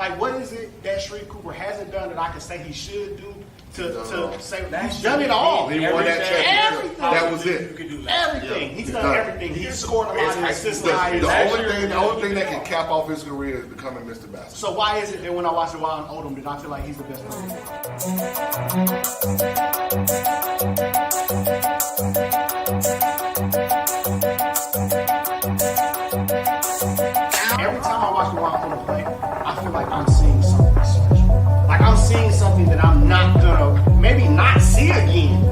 Like, what is it that Sharif Cooper hasn't done that I can say he should do to say he's done it all? He won that championship. That was it. Everything. He's done everything. He's scored a lot of assists. The only thing that can cap off his career is becoming Mr. Basketball. So why is it that when I watch Juwan Odom, did I feel like he's the best player? Every time I watch Juwan Odom play, I feel like I'm seeing something special. Like I'm seeing something that I'm not gonna maybe not see again.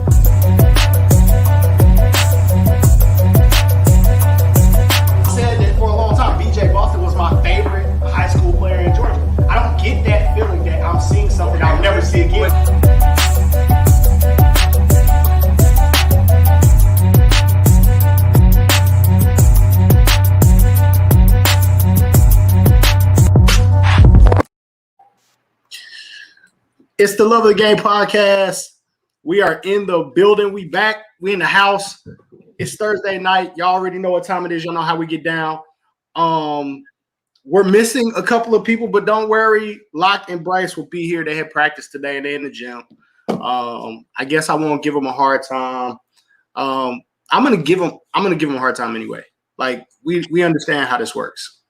I said that for a long time. BJ Boston was my favorite high school player in Georgia. I don't get that feeling that I'm seeing something I'll never see again. It's the Love of the Game podcast. We are in the building. We back. We in the house. It's Thursday night. Y'all already know what time it is. Y'all know how we get down. We're missing a couple of people, but don't worry. Locke and Bryce will be here. They had practice today and they're in the gym. I guess I won't give them a hard time. I'm gonna give them a hard time anyway. Like we understand how this works.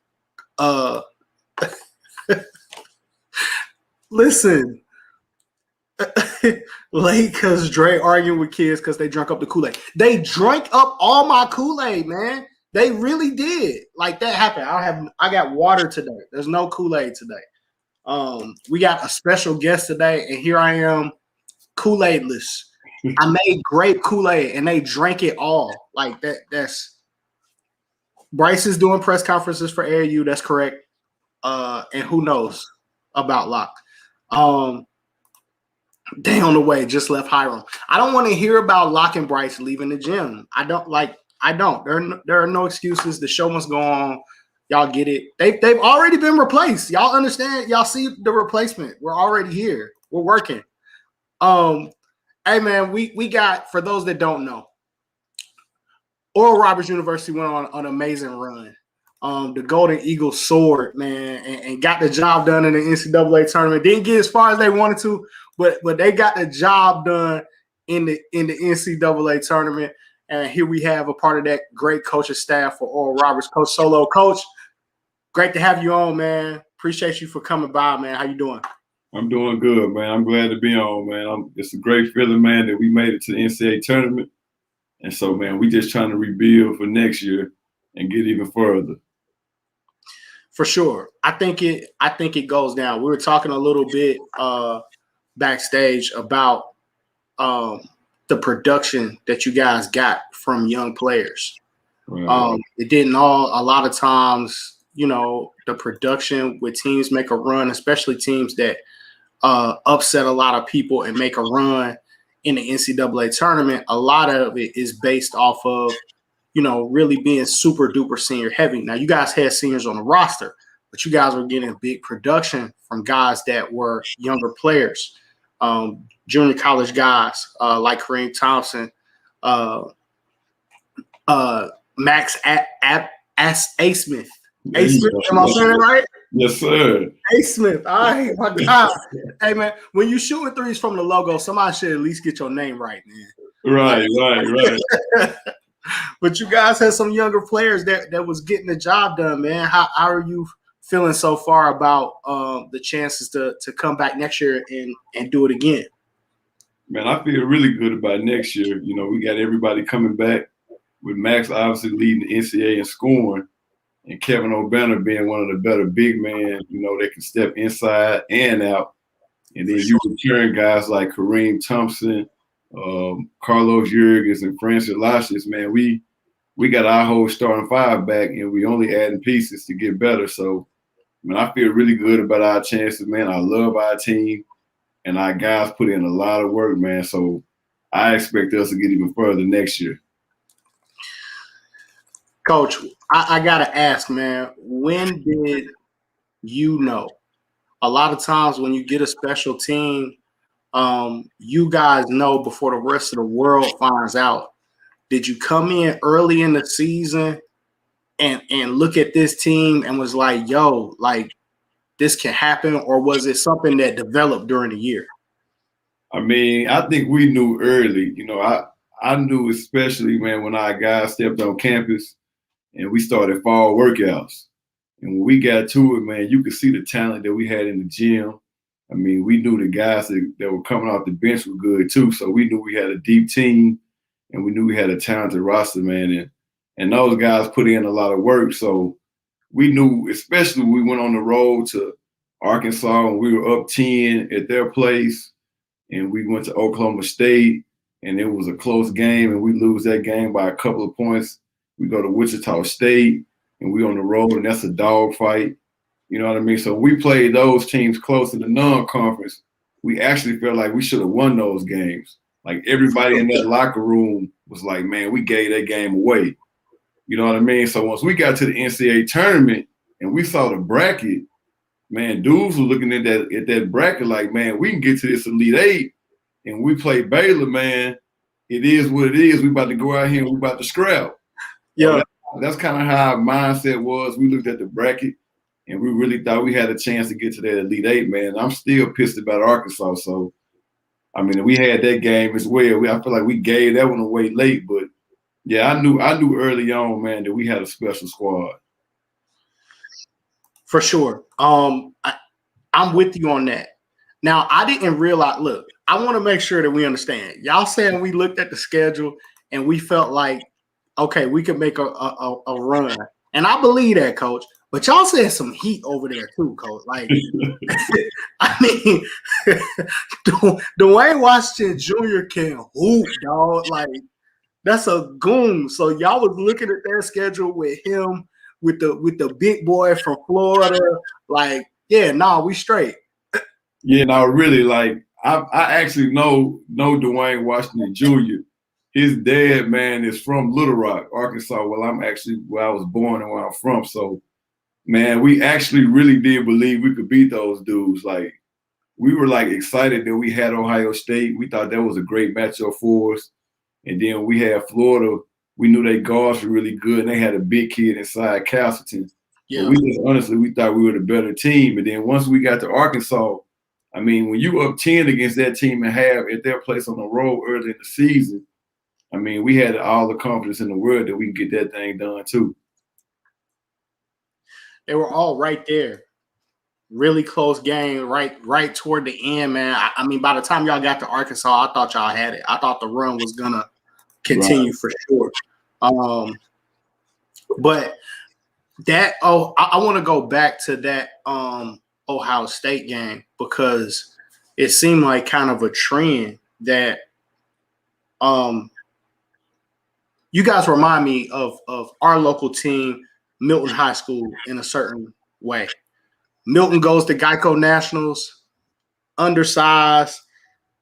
Listen. Late because Dre arguing with kids because they drank up the Kool-Aid. They drank up all my Kool-Aid, man. They really did. Like that happened. I got water today. There's no Kool-Aid today. We got a special guest today, and here I am, Kool-Aidless. I made grape Kool-Aid, and they drank it all. Like that's Bryce is doing press conferences for AAU. That's correct. And who knows about Locke. They on the way, just left Hiram. I don't want to hear about Locke and Bryce leaving the gym. I don't. There are no excuses. The show must go on. Y'all get it. They've already been replaced. Y'all understand? Y'all see the replacement. We're already here. We're working. Hey man, we got, for those that don't know, Oral Roberts University went on an amazing run. The Golden Eagles soared, man, and got the job done in the NCAA tournament. Didn't get as far as they wanted to, but they got the job done in the NCAA tournament. And here we have a part of that great coaching staff for Oral Roberts, Coach Solo. Coach, great to have you on, man. Appreciate you for coming by, man. How you doing? I'm doing good, man. I'm glad to be on, man. It's a great feeling, man, that we made it to the NCAA tournament. And so, man, we just trying to rebuild for next year and get even further. For sure. I think it goes down. We were talking a little bit backstage about the production that you guys got from young players. Right. It didn't a lot of times, the production with teams make a run, especially teams that upset a lot of people and make a run in the NCAA tournament. A lot of it is based off of really being super duper senior heavy. Now, you guys had seniors on the roster, but you guys were getting big production from guys that were younger players, junior college guys like Kareem Thompson, Max A. Smith. A. Smith, am I saying it right? Yes, sir. A. Smith. All right, my God. Hey, man, when you shooting threes from the logo, somebody should at least get your name right, man. Right. But you guys had some younger players that was getting the job done, man. How are you feeling so far about the chances to come back next year and do it again? Man, I feel really good about next year. We got everybody coming back, with Max obviously leading the NCAA in scoring, and Kevin O'Banner being one of the better big men, that can step inside and out. And then you return guys like Kareem Thompson, Carlos Jurgens, and Francis Lashes. Man, we got our whole starting five back, and we only adding pieces to get better. So, man, I feel really good about our chances, man. I love our team, and our guys put in a lot of work, man. So I expect us to get even further next year. Coach, I got to ask, man, when did you know? A lot of times when you get a special team, you guys know before the rest of the world finds out. Did you come in early in the season and look at this team and was like, yo, like, this can happen, or was it something that developed during the year? I mean, I think we knew early. You know, I knew especially, man, when our guys stepped on campus and we started fall workouts. And when we got to it, man, you could see the talent that we had in the gym. I mean, we knew the guys that were coming off the bench were good too. So we knew we had a deep team and we knew we had a talented roster, man. And those guys put in a lot of work. So we knew, especially when we went on the road to Arkansas and we were up 10 at their place, and we went to Oklahoma State, and it was a close game, and we lose that game by a couple of points. We go to Wichita State, and we on the road, and that's a dogfight. You know what I mean? So we played those teams close to the non-conference. We actually felt like we should have won those games. Like everybody in that locker room was like, man, we gave that game away. You know what I mean? So once we got to the NCAA tournament and we saw the bracket, man, dudes were looking at that bracket like, man, we can get to this Elite Eight, and we play Baylor, man. It is what it is. We about to go out here and we about to scrap. Yeah, so that's kind of how our mindset was. We looked at the bracket, and we really thought we had a chance to get to that Elite Eight, man. I'm still pissed about Arkansas. So, I mean, we had that game as well. I feel like we gave that one away late, but yeah, I knew early on, man, that we had a special squad. for sure. I'm with you on that. Now, I didn't realize, look, I want to make sure that we understand. Y'all saying we looked at the schedule and we felt like, okay, we could make a run. And I believe that, Coach. But y'all said some heat over there too, Coach. Like, I mean, Dwayne Washington Jr. can hoop, dog. Like, that's a goon. So y'all was looking at their schedule with him, with the big boy from Florida. Like, yeah, nah, we straight. Yeah, no, really, like I actually know Dwayne Washington Jr. His dad, man, is from Little Rock, Arkansas. Well, I'm actually where I was born and where I'm from. So, man, we actually really did believe we could beat those dudes. Like, we were like excited that we had Ohio State. We thought that was a great matchup for us. And then we had Florida. We knew they guards were really good, and they had a big kid inside Castleton. Yeah, But we thought we were the better team. And then once we got to Arkansas, I mean, when you were up 10 against that team and have at their place on the road early in the season, I mean, we had all the confidence in the world that we can get that thing done too. they were all right there. Really close game, right toward the end, man. I mean, by the time y'all got to Arkansas, I thought y'all had it. I thought the run was gonna continue for sure. But that I want to go back to that Ohio State game because it seemed like kind of a trend that you guys remind me of our local team, Milton High School, in a certain way. Milton goes to Geico Nationals, undersized,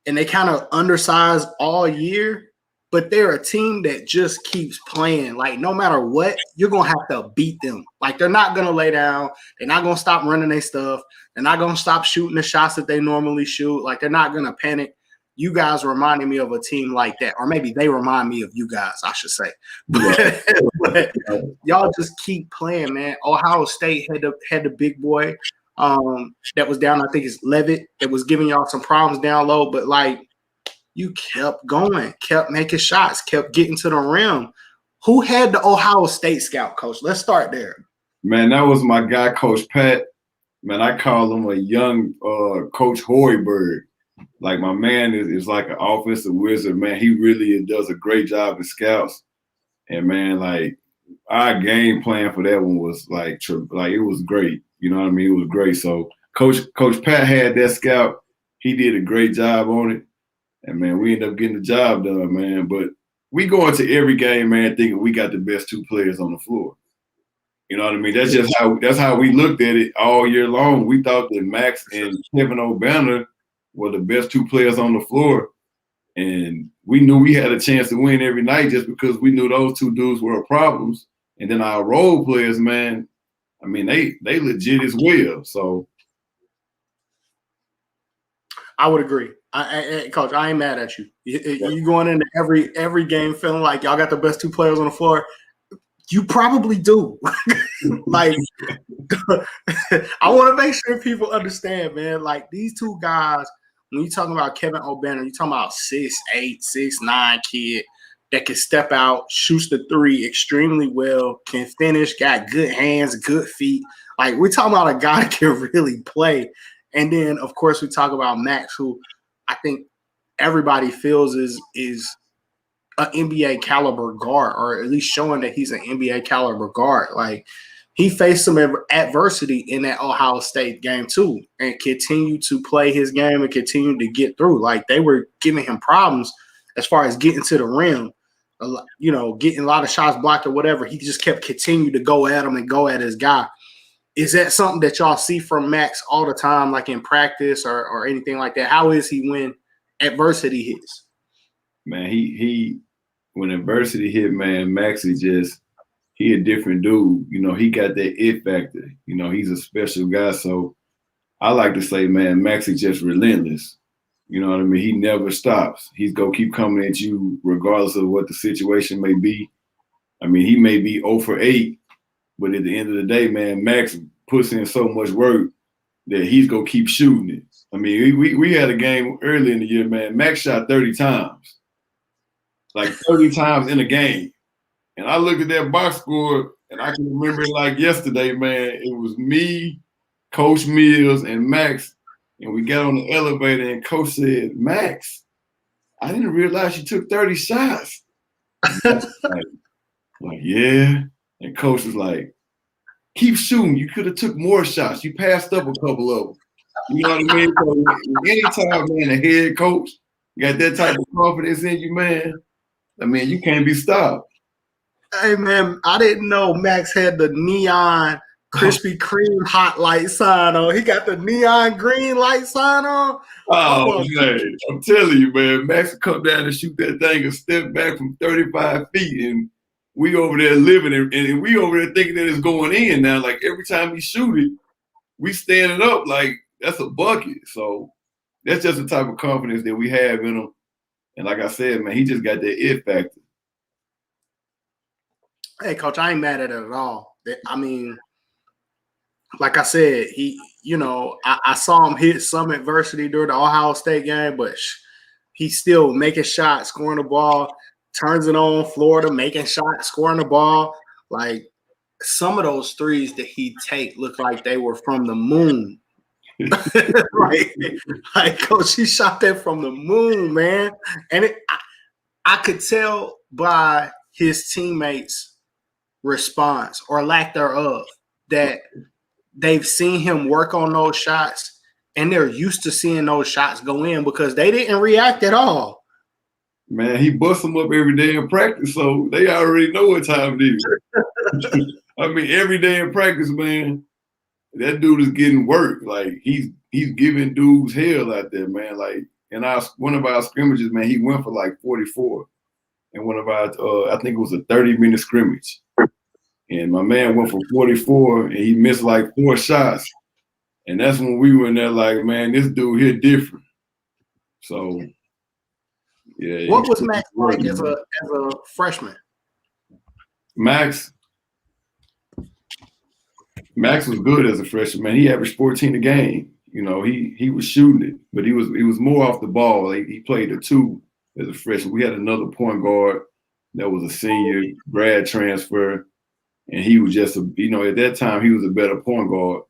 and they kind of undersized all year, but they're a team that just keeps playing. Like, no matter what, you're going to have to beat them. Like, they're not going to lay down. They're not going to stop running their stuff. They're not going to stop shooting the shots that they normally shoot. Like, they're not going to panic. You guys reminded me of a team like that, or maybe they remind me of you guys, I should say. But y'all just keep playing, man. Ohio State had the big boy that was down. I think it's Levitt that was giving y'all some problems down low, but like you kept going, kept making shots, kept getting to the rim. Who had the Ohio State scout, Coach? Let's start there. Man, that was my guy, Coach Pat. Man, I call him a young Coach Hoiberg. Like, my man is like an offensive wizard, man. He really does a great job as scouts. And, man, like, our game plan for that one was like it was great. You know what I mean? It was great. So Coach Pat had that scout. He did a great job on it. And, man, we ended up getting the job done, man. But we go into every game, man, thinking we got the best two players on the floor. You know what I mean? That's how we looked at it all year long. We thought that Max and Kevin O'Banner were the best two players on the floor. And we knew we had a chance to win every night just because we knew those two dudes were problems. And then our role players, man, I mean, they legit as well. So I would agree. Coach, I ain't mad at you. You going into every game feeling like y'all got the best two players on the floor. You probably do. Like, I want to make sure people understand, man. Like, these two guys, when you're talking about Kevin O'Banner, you're talking about 6'8", 6'9" kid that can step out, shoots the three extremely well, can finish, got good hands, good feet. Like, we're talking about a guy that can really play. And then, of course, we talk about Max, who I think everybody feels is an NBA caliber guard, or at least showing that he's an NBA caliber guard. Like, he faced some adversity in that Ohio State game too, and continued to play his game and continue to get through. Like, they were giving him problems as far as getting to the rim, you know, getting a lot of shots blocked or whatever. He just kept continuing to go at him and go at his guy. Is that something that y'all see from Max all the time, like in practice or anything like that? How is he when adversity hits? Man, he when adversity hit, man, Max is just he a different dude. You know, he got that it factor. You know, he's a special guy. So I like to say, man, Max is just relentless. You know what I mean? He never stops. He's gonna keep coming at you regardless of what the situation may be. I mean, he may be 0 for 8, but at the end of the day, man, Max puts in so much work that he's gonna keep shooting it. I mean, we had a game early in the year, man. Max shot 30 times. Like 30 times in a game. And I looked at that box score, and I can remember it like yesterday, man. It was me, Coach Mills, and Max. And we got on the elevator, and Coach said, Max, I didn't realize you took 30 shots. like, yeah. And Coach was like, keep shooting. You could have took more shots. You passed up a couple of them. You know what I mean? So anytime, man, a head coach got that type of confidence in you, man, I mean, you can't be stopped. Hey, man, I didn't know Max had the neon Krispy Kreme hot light sign on. He got the neon green light sign on. Oh, man, I'm telling you, man, Max will come down and shoot that thing and step back from 35 feet, and we over there living it, and we over there thinking that it's going in now. Like, every time he shoot it, we standing up like that's a bucket. So that's just the type of confidence that we have in him. And like I said, man, he just got that it factor. Hey, Coach, I ain't mad at it at all. I mean, like I said, I saw him hit some adversity during the Ohio State game, but he's still making shots, scoring the ball, turns it on. Florida, making shots, scoring the ball. Like, some of those threes that he take look like they were from the moon. like Coach, he shot that from the moon, man. And I could tell by his teammates' response or lack thereof that they've seen him work on those shots and they're used to seeing those shots go in because they didn't react at all. Man, he busts them up every day in practice, so they already know what time it is. I mean, every day in practice, man, that dude is getting work. Like, he's giving dudes hell out there, man. Like, in one of our scrimmages, man, he went for like 44. And one of our, I think it was a 30-minute scrimmage. And my man went for 44, and he missed like 4 shots. And that's when we were in there like, man, this dude here different. So, yeah. What was Max like as a freshman? Max was good as a freshman, man. He averaged 14 a game. You know, he was shooting it, but he was more off the ball. Like, he played the 2 as a freshman. We had another point guard that was a senior grad transfer, and he was just at that time he was a better point guard.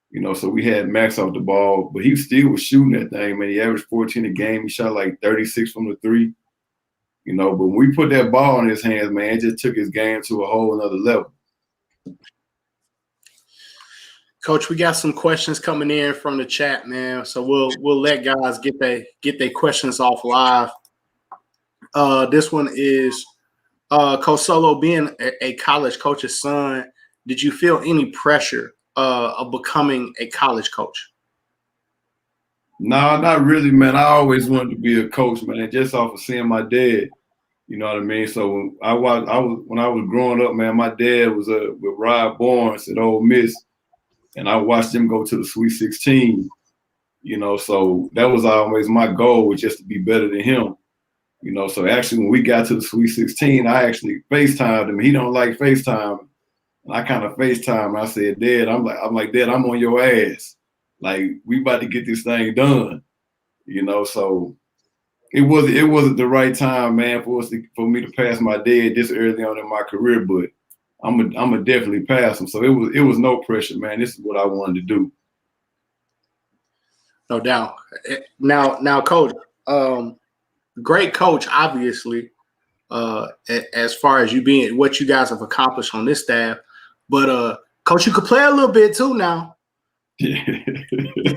You know, so we had Max off the ball, but he still was shooting that thing, man. He averaged 14 a game. He shot like 36 from the 3. You know, but when we put that ball in his hands, man, it just took his game to a whole another level. Coach, we got some questions coming in from the chat, man. So we'll let guys get their questions off live. This one is Coach Solo, being a college coach's son, did you feel any pressure of becoming a college coach? No, not really, man. I always wanted to be a coach, man, just off of seeing my dad. You know what I mean? So when I was growing up, man, my dad was with Rod Barnes at Ole Miss, and I watched him go to the Sweet 16. You know, so that was always my goal, was just to be better than him. You know, so actually when we got to the Sweet 16, I actually FaceTimed him. He don't like FaceTime. And I kind of FaceTime. I said, Dad, I'm like, Dad, I'm on your ass. Like, we about to get this thing done. You know, so it wasn't the right time, man, for me to pass my dad this early on in my career, but I'm definitely pass him. So it was no pressure, man. This is what I wanted to do. No doubt. Now, Coach, great coach, obviously, as far as you being what you guys have accomplished on this staff. But Coach, you could play a little bit too now. Yeah.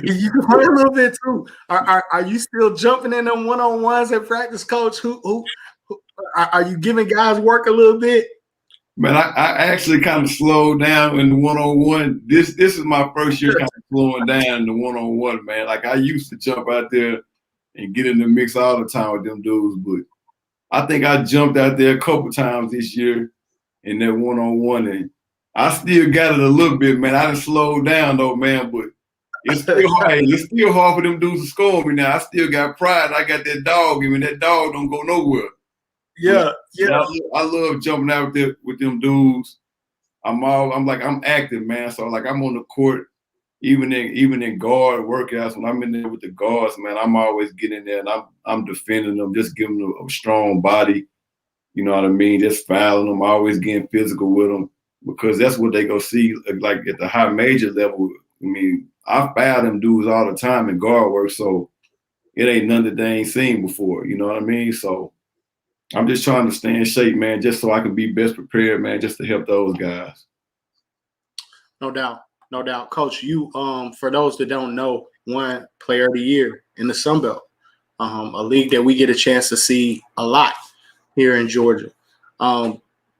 You can play a little bit too. Are you still jumping in them one-on-ones at practice, Coach? Who are you giving guys work a little bit? Man, I actually kind of slowed down in the one-on-one. This is my first year kind of slowing down in the one-on-one, man. Like, I used to jump out there and get in the mix all the time with them dudes, but I think I jumped out there a couple times this year in that one-on-one, and I still got it a little bit, man. I done slowed down though, man, but it's still hard. It's still hard for them dudes to score me now. I still got pride. I got that dog in me. That dog don't go nowhere. Yeah. I love jumping out there with them dudes. I'm active, man. So like I'm on the court, even in guard workouts, when I'm in there with the guards, man, I'm always getting there and I'm defending them, just giving them a strong body. You know what I mean? Just fouling them, always getting physical with them, because that's what they go see. Like at the high major level, I mean, I foul them dudes all the time in guard work, so it ain't none that they ain't seen before. You know what I mean? So I'm just trying to stay in shape, man, just so I can be best prepared, man, just to help those guys. No doubt. Coach, you, for those that don't know, won Player of the Year in the Sun Belt, a league that we get a chance to see a lot here in Georgia.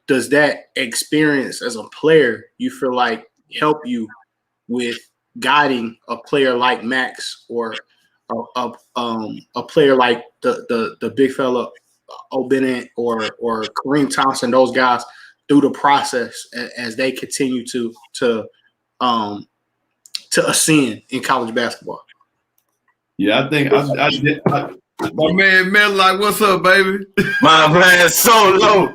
Does that experience as a player, you feel like, help you with guiding a player like Max or a player like the big fella O'Bennett or Kareem Thompson, those guys, through the process as they continue to ascend in college basketball? Yeah, I think my man like, what's up, baby? My man, so low.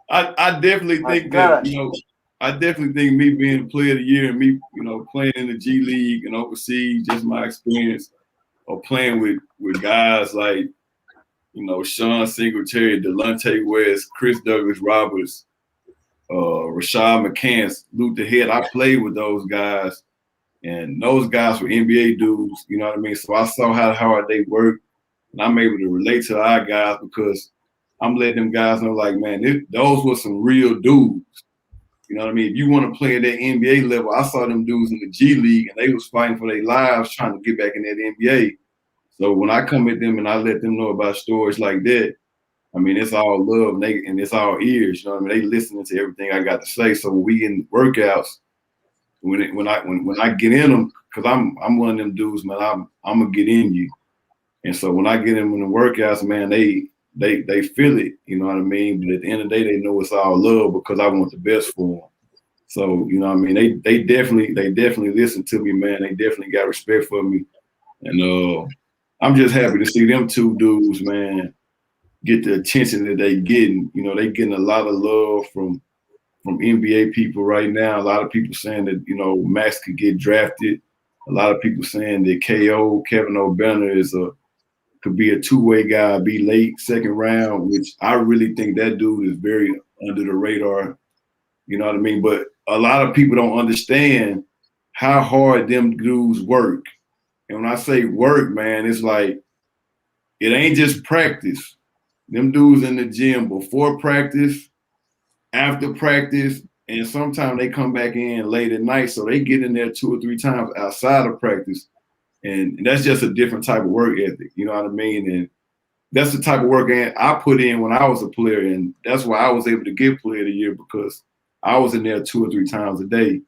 I definitely think that, you know, I definitely think me being the player of the year and me, you know, playing in the G League and overseas, just my experience of playing with guys like, you know, Sean Singletary, Delonte West, Chris Douglas Roberts, Rashad McCants, Luther Head. I played with those guys, and those guys were NBA dudes, you know what I mean? So I saw how hard they work, and I'm able to relate to our guys because I'm letting them guys know, like, man, those were some real dudes. You know what I mean? If you want to play at that NBA level, I saw them dudes in the G League, and they was fighting for their lives trying to get back in that NBA. So when I come at them and I let them know about stories like that, I mean, it's all love and it's all ears. You know what I mean? They listening to everything I got to say. So when we in workouts, when I get in them, because I'm one of them dudes, man, I'm gonna get in you. And so when I get in the workouts, man, they feel it. You know what I mean? But at the end of the day, they know it's all love because I want the best for them. So you know what I mean? They definitely listen to me, man. They definitely got respect for me, and I'm just happy to see them two dudes, man, get the attention that they getting. You know, they getting a lot of love from NBA people right now. A lot of people saying that, you know, Max could get drafted. A lot of people saying that Kevin O'Banner could be a two-way guy, be late second round, which I really think that dude is very under the radar. You know what I mean? But a lot of people don't understand how hard them dudes work. And when I say work, man, it's like it ain't just practice. Them dudes in the gym before practice, after practice, and sometimes they come back in late at night. So they get in there 2 or 3 times outside of practice. And that's just a different type of work ethic. You know what I mean? And that's the type of work I put in when I was a player. And that's why I was able to get Player of the Year, because I was in there 2 or 3 times a day.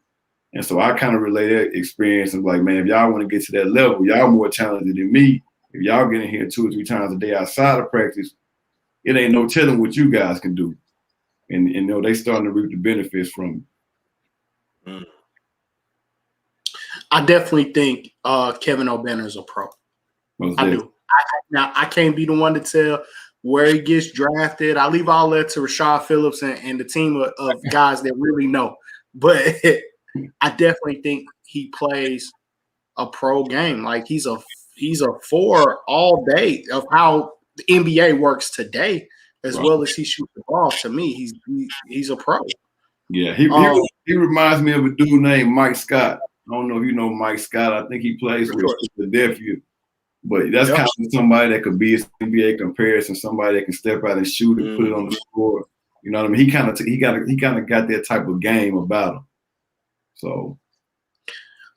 And so I kind of relate that experience of like, man, if y'all want to get to that level, y'all more talented than me. If y'all get in here 2 or 3 times a day outside of practice, it ain't no telling what you guys can do. And you know, they starting to reap the benefits from it. I definitely think Kevin O'Banner is a pro. I do. Now I can't be the one to tell where he gets drafted. I leave all that to Rashad Phillips and the team of guys that really know. But I definitely think he plays a pro game. Like he's a 4 all day of how the NBA works today, as well as he shoots the ball. To me, he's a pro. Yeah, he reminds me of a dude named Mike Scott. I don't know if you know Mike Scott. I think he plays with Philadelphia. But that's kind of somebody that could be an NBA comparison, somebody that can step out and shoot and put it on the score. You know what I mean? He kind of got that type of game about him. So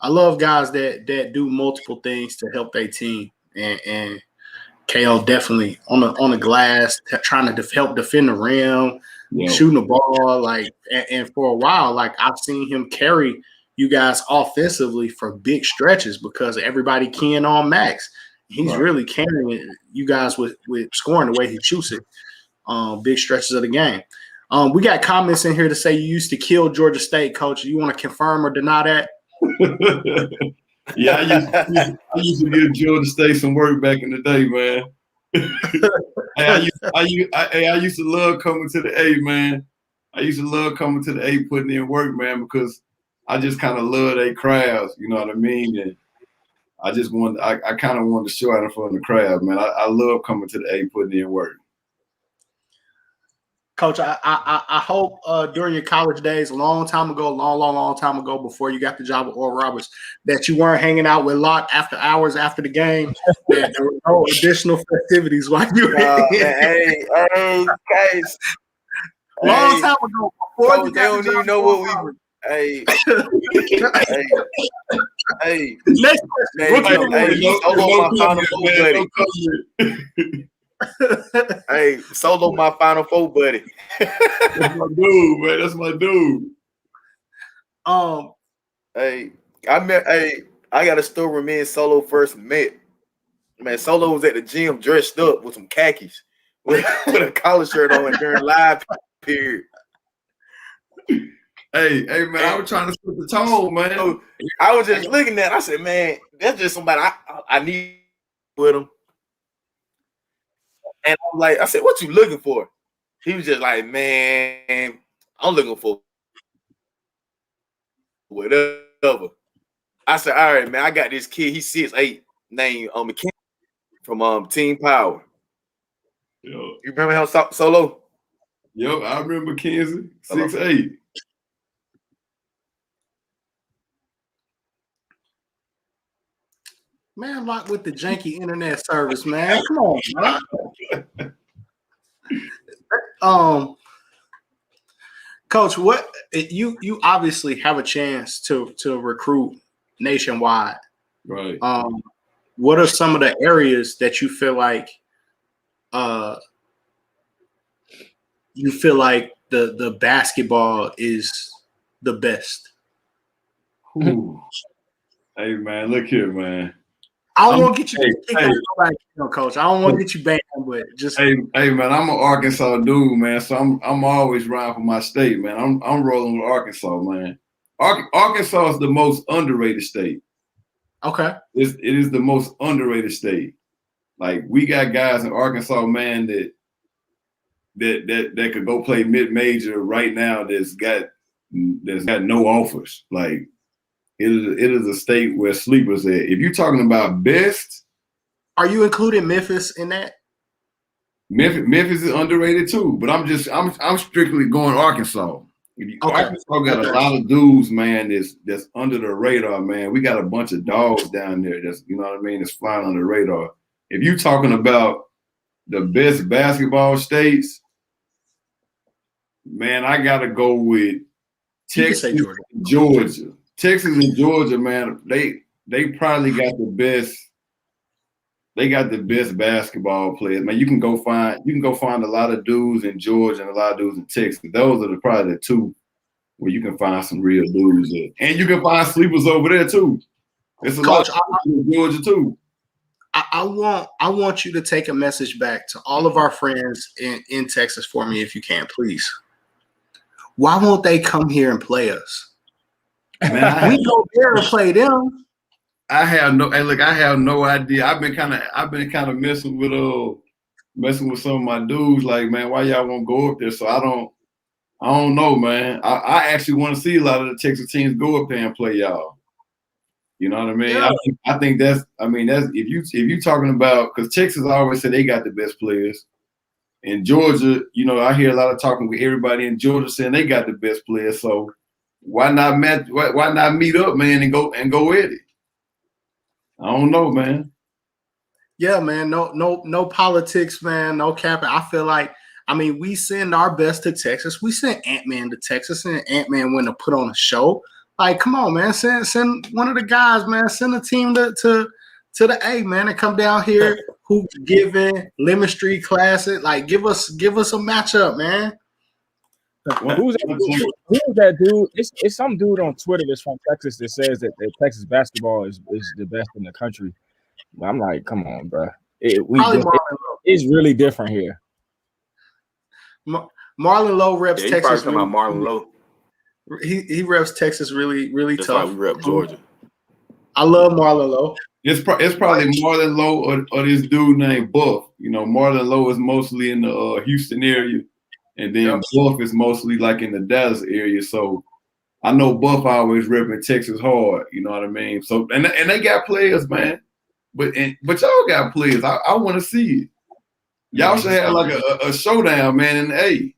I love guys that do multiple things to help their team, and KO definitely on the glass, trying to help defend the rim, shooting the ball, and for a while, I've seen him carry you guys offensively for big stretches because everybody keying on Max. He's really carrying you guys with scoring the way he shoots it, big stretches of the game. We got comments in here to say you used to kill Georgia State, Coach. You want to confirm or deny that? Yeah, I used to give Georgia State some work back in the day, man. I used to love coming to the A, man. I used to love coming to the A, putting in work, man, because I just kind of love their crowds, you know what I mean? And I kind of wanted to show out in front of the crowd, man. I love coming to the A, putting in work. Coach, I hope during your college days, a long time ago, before you got the job with Oral Roberts, that you weren't hanging out with Locke after hours after the game, that there were no additional festivities while you were hey, guys. Long time ago, before you they don't even know what we were. Hey, Next Solo my Final Four buddy. Hey, Solo my Final Four buddy. That's my dude, man. That's my dude. I got a story where me and Solo first met. Man, Solo was at the gym dressed up with some khakis with a collar shirt on during live period. Hey, man, I was trying to set the tone, man. So I was just looking at it. I said, man, that's just somebody I need with him. And I'm like, I said, what you looking for? He was just like, man, I'm looking for whatever. I said, all right, man, I got this kid. He's 6'8", named McKinney from Team Power. Yo. You remember him, Solo? Yo, I remember Kenzie, 6'8". Man, Lock with the janky internet service, man. Come on, man. Coach, what you obviously have a chance to recruit nationwide. Right. What are some of the areas that you feel like the basketball is the best? Ooh. Hey, man, look here, man. I don't want to get you kicked out, Coach. I don't want to get you banned, but just hey, man, I'm an Arkansas dude, man. So I'm always riding for my state, man. I'm rolling with Arkansas, man. Arkansas is the most underrated state. Okay. It is the most underrated state. Like we got guys in Arkansas, man, that could go play mid-major right now. That's got no offers. Like. It is a state where sleepers at. If you're talking about best, are you including Memphis in that? Memphis is underrated too, but I'm strictly going Arkansas. Arkansas got a lot of dudes, man. That's under the radar, man. We got a bunch of dogs down there. That's you know what I mean. That's flying under the radar. If you're talking about the best basketball states, man, I gotta go with Texas, Georgia. Texas and Georgia, man, they probably got the best. They got the best basketball players. Man, you can go find a lot of dudes in Georgia and a lot of dudes in Texas. Those are probably the two where you can find some real dudes at. And you can find sleepers over there too. It's a Coach, lot in Georgia too. I want you to take a message back to all of our friends in Texas for me, if you can, please. Why won't they come here and play us? Man, we go there and play them. I have no. Hey, look, I have no idea. I've been kind of messing with some of my dudes. Like, man, why y'all won't go up there? So I don't know, man. I actually want to see a lot of the Texas teams go up there and play y'all. You know what I mean? Yeah. I think that's if you talking about, because Texas always say they got the best players. In Georgia, you know, I hear a lot of talking with everybody in Georgia saying they got the best players. So why not meet up, man, and go at it? I don't know, man. Yeah, man. No politics, man. No capping. I feel like, I mean, we send our best to Texas. We sent Ant-Man to Texas, and Ant-Man went to put on a show. Like, come on, man. Send one of the guys, man. Send a team to the A, man, and come down here. Who giving Lemon Street Classic? Like, give us a matchup, man. Who's that dude? It's some dude on Twitter that's from Texas that says that Texas basketball is the best in the country. I'm like, come on, bro. It's really different here. Marlon Lowe reps Yeah, Texas. Talking about Marlon Lowe. He reps Texas really, really That's tough. why we rep Georgia. I love Marlon Lowe. It's probably Marlon Lowe or this dude named Buff. You know, Marlon Lowe is mostly in the Houston area, and then Buff is mostly like in the Dallas area. So I know Buff always repping Texas hard. You know what I mean? So and they got players, man. But y'all got players. I want to see it. Y'all should have like a showdown, man. In the A.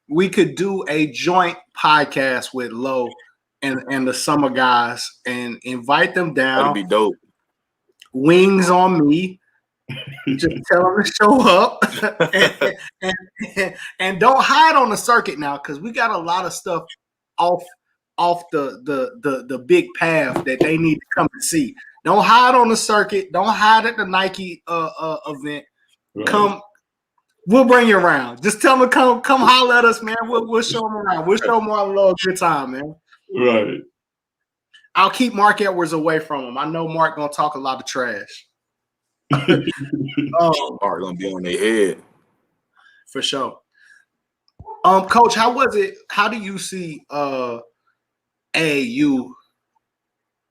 We could do a joint podcast with Lowe and the summer guys and invite them down. That'd be dope. Wings on me. Just tell them to show up and don't hide on the circuit now, because we got a lot of stuff off the big path that they need to come and see. Don't hide on the circuit. Don't hide at the Nike event. Right. Come. We'll bring you around. Just tell them to come holler at us, man. We'll show them around. We'll show Marlon Lowe a good time, man. Right. I'll keep Mark Edwards away from him. I know Mark gonna talk a lot of trash. Mark gonna be on their head. For sure. Coach, how was it? How do you see AAU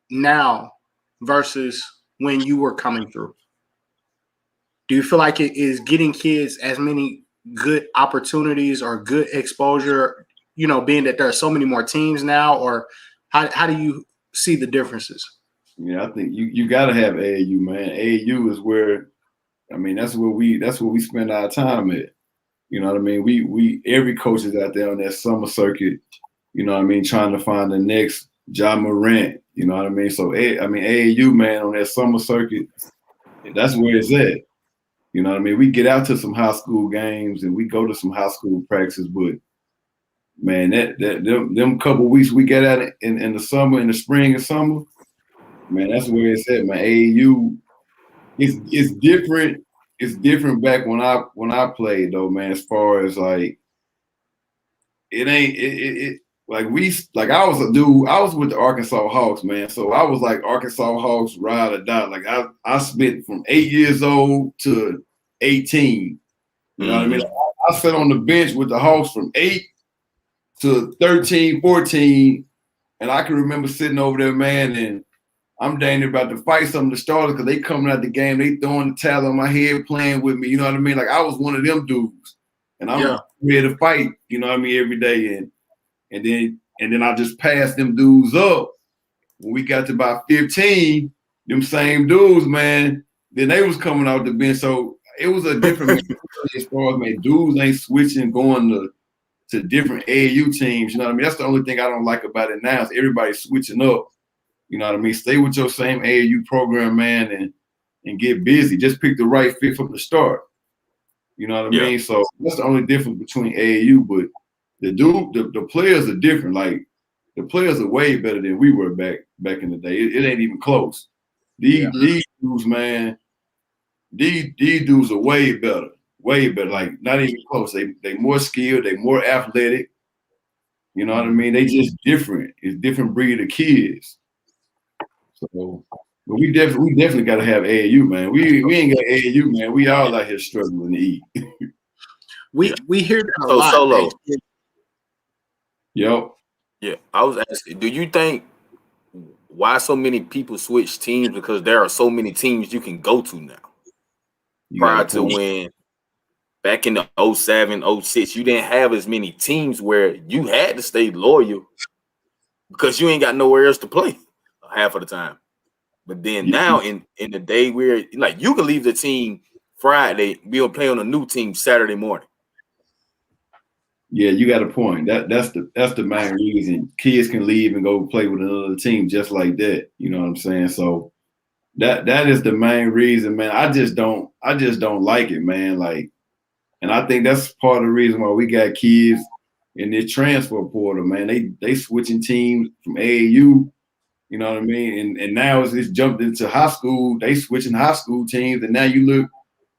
now versus when you were coming through? Do you feel like it is getting kids as many good opportunities or good exposure, you know, being that there are so many more teams now, or how do you see the differences? Yeah, I think you got to have AAU, man. AAU is where, I mean, that's where we spend our time at. You know what I mean? We every coach is out there on that summer circuit, you know what I mean, trying to find the next Ja Morant, you know what I mean? So, AAU, man, on that summer circuit, that's where it's at. You know what I mean? We get out to some high school games and we go to some high school practices, but man, them couple weeks we get at it in the summer, in the spring and summer, man, that's where it's at, man. AAU, it's different. It's different back when I played though, man. As far as like, it ain't like I was a dude. I was with the Arkansas Hawks, man. So I was like Arkansas Hawks ride or die. Like I spent from 8 years old to 18. You know what I mean? I sat on the bench with the Hawks from 8 to 13, 14, and I can remember sitting over there, man, and I'm dang near about to fight some of the starters because they coming out the game, they throwing the towel on my head, playing with me. You know what I mean? Like I was one of them dudes, and I'm ready to fight. You know what I mean? Every day, and then I just passed them dudes up. When we got to about 15, them same dudes, man, then they was coming out the bench. So it was a different as far as, man, dudes ain't switching, going to different AAU teams. You know what I mean? That's the only thing I don't like about it now is everybody's switching up. You know what I mean? Stay with your same AAU program, man, and get busy. Just pick the right fit from the start. You know what I mean? So that's the only difference between AAU, but the players are different. Like the players are way better than we were back in the day. It ain't even close. These dudes, man, these dudes are way better. Way better. Like not even close. They more skilled, they more athletic. You know what I mean? They just different. It's different breed of kids. So, but we definitely got to have AAU, man. We ain't got AAU, man. We all out here struggling to eat. we hear that a lot. Solo. Yep. Yeah, I was asking, do you think why so many people switch teams? Because there are so many teams you can go to now. Prior to when back in the 07, 06, you didn't have as many teams where you had to stay loyal because you ain't got nowhere else to play half of the time. But then now in the day where like you can leave the team Friday, be able to play on a new team Saturday morning. Yeah, you got a point. That's the main reason kids can leave and go play with another team just like that. You know what I'm saying? So that is the main reason, man. I just don't like it, man. Like, and I think that's part of the reason why we got kids in this transfer portal, man. They switching teams from AAU, you know what I mean? And now it's jumped into high school. They switching high school teams, and now you look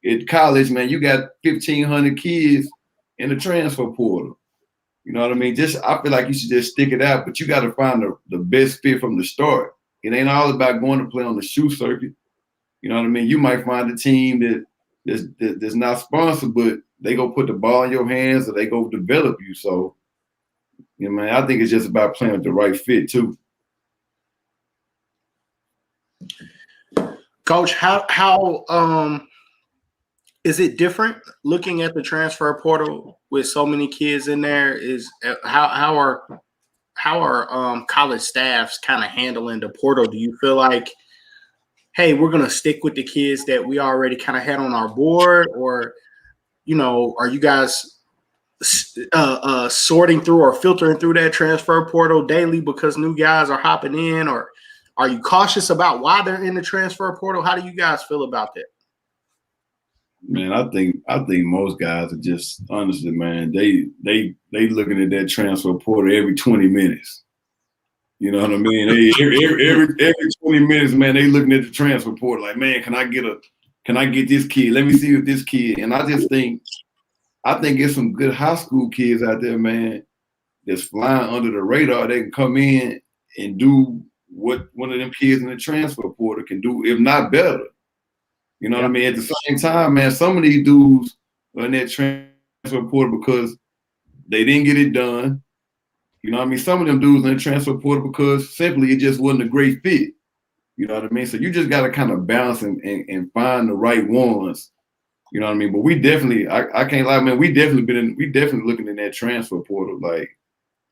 at college, man. You got 1,500 kids in the transfer portal. You know what I mean? I feel like you should just stick it out, but you got to find the best fit from the start. It ain't all about going to play on the shoe circuit. You know what I mean? You might find a team that's not sponsored, but they go put the ball in your hands or they go develop you. So, you know, man, I think it's just about playing with the right fit too. Coach, how is it different looking at the transfer portal with so many kids in there? Is how are college staffs kind of handling the portal? Do you feel like, hey, we're gonna stick with the kids that we already kind of had on our board, or you know, are you guys sorting through or filtering through that transfer portal daily because new guys are hopping in, or are you cautious about why they're in the transfer portal? How do you guys feel about that? Man, I think most guys are just honestly, man. They looking at that transfer portal every 20 minutes. You know what I mean? Every 20 minutes, man, they looking at the transfer portal like, man, can I get this kid? Let me see what this kid. And I think there's some good high school kids out there, man, that's flying under the radar. They can come in and do what one of them kids in the transfer portal can do, if not better. You know what I mean? At the same time, man, some of these dudes are in that transfer portal because they didn't get it done. You know what I mean? Some of them dudes in the transfer portal because simply it just wasn't a great fit. You know what I mean? So you just got to kind of balance and find the right ones. You know what I mean? But we definitely, I can't lie, man, we definitely looking in that transfer portal. Like,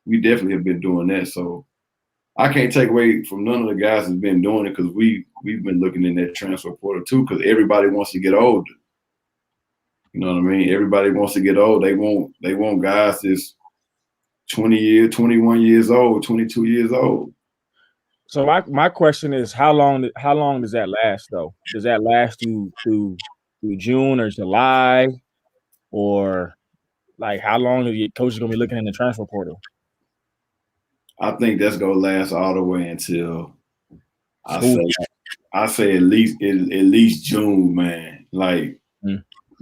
we definitely have been doing that. So I can't take away from none of the guys that's been doing it because we've been looking in that transfer portal too, because everybody wants to get older. You know what I mean? Everybody wants to get old. They want guys that's 20 years, 21 years old, 22 years old. So my question is, how long does that last though? Does that last through June or July, or like how long are your coaches gonna be looking in the transfer portal? I think that's gonna last all the way until I say at least June, man. Like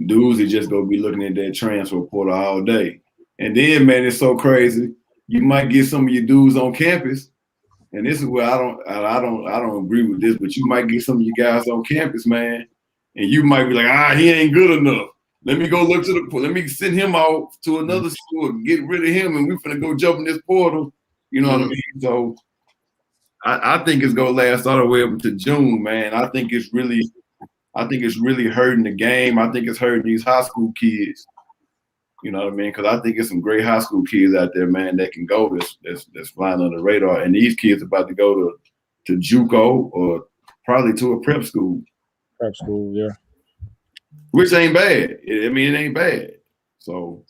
dudes are just gonna be looking at that transfer portal all day. And then, man, it's so crazy. You might get some of your dudes on campus, and this is where I don't agree with this, but you might get some of you guys on campus, man, and you might be like, he ain't good enough. Let me go look let me send him out to another school and get rid of him, and we're finna go jump in this portal. You know what I mean? So I think it's gonna last all the way up to June, man. I think it's really hurting the game. I think it's hurting these high school kids. You know what I mean? Because I think it's some great high school kids out there, man, that can go that's flying on the radar. And these kids are about to go to JUCO or probably to a prep school. Prep school, yeah. Which ain't bad. I mean, it ain't bad. So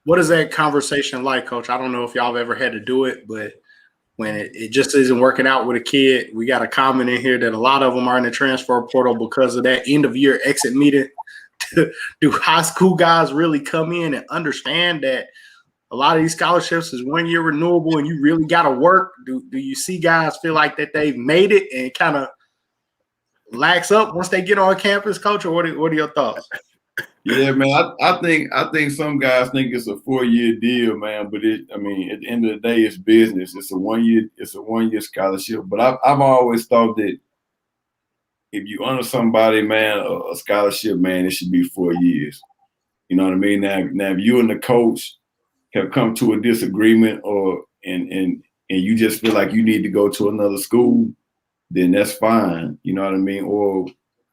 what is that conversation like, Coach? I don't know if y'all have ever had to do it, but when it just isn't working out with a kid, we got a comment in here that a lot of them are in the transfer portal because of that end of year exit meeting. Do high school guys really come in and understand that a lot of these scholarships is 1 year renewable and you really got to work? Do you see guys feel like that they've made it and kind of lax up once they get on campus, Coach? Or what are your thoughts? Yeah, man, I think some guys think it's a 4-year deal, man. But at the end of the day, it's business. It's a 1 year scholarship. But I've always thought that if you honor somebody, man, a scholarship, man, it should be 4 years. You know what I mean? Now if you and the coach have come to a disagreement and and you just feel like you need to go to another school, then that's fine. You know what I mean?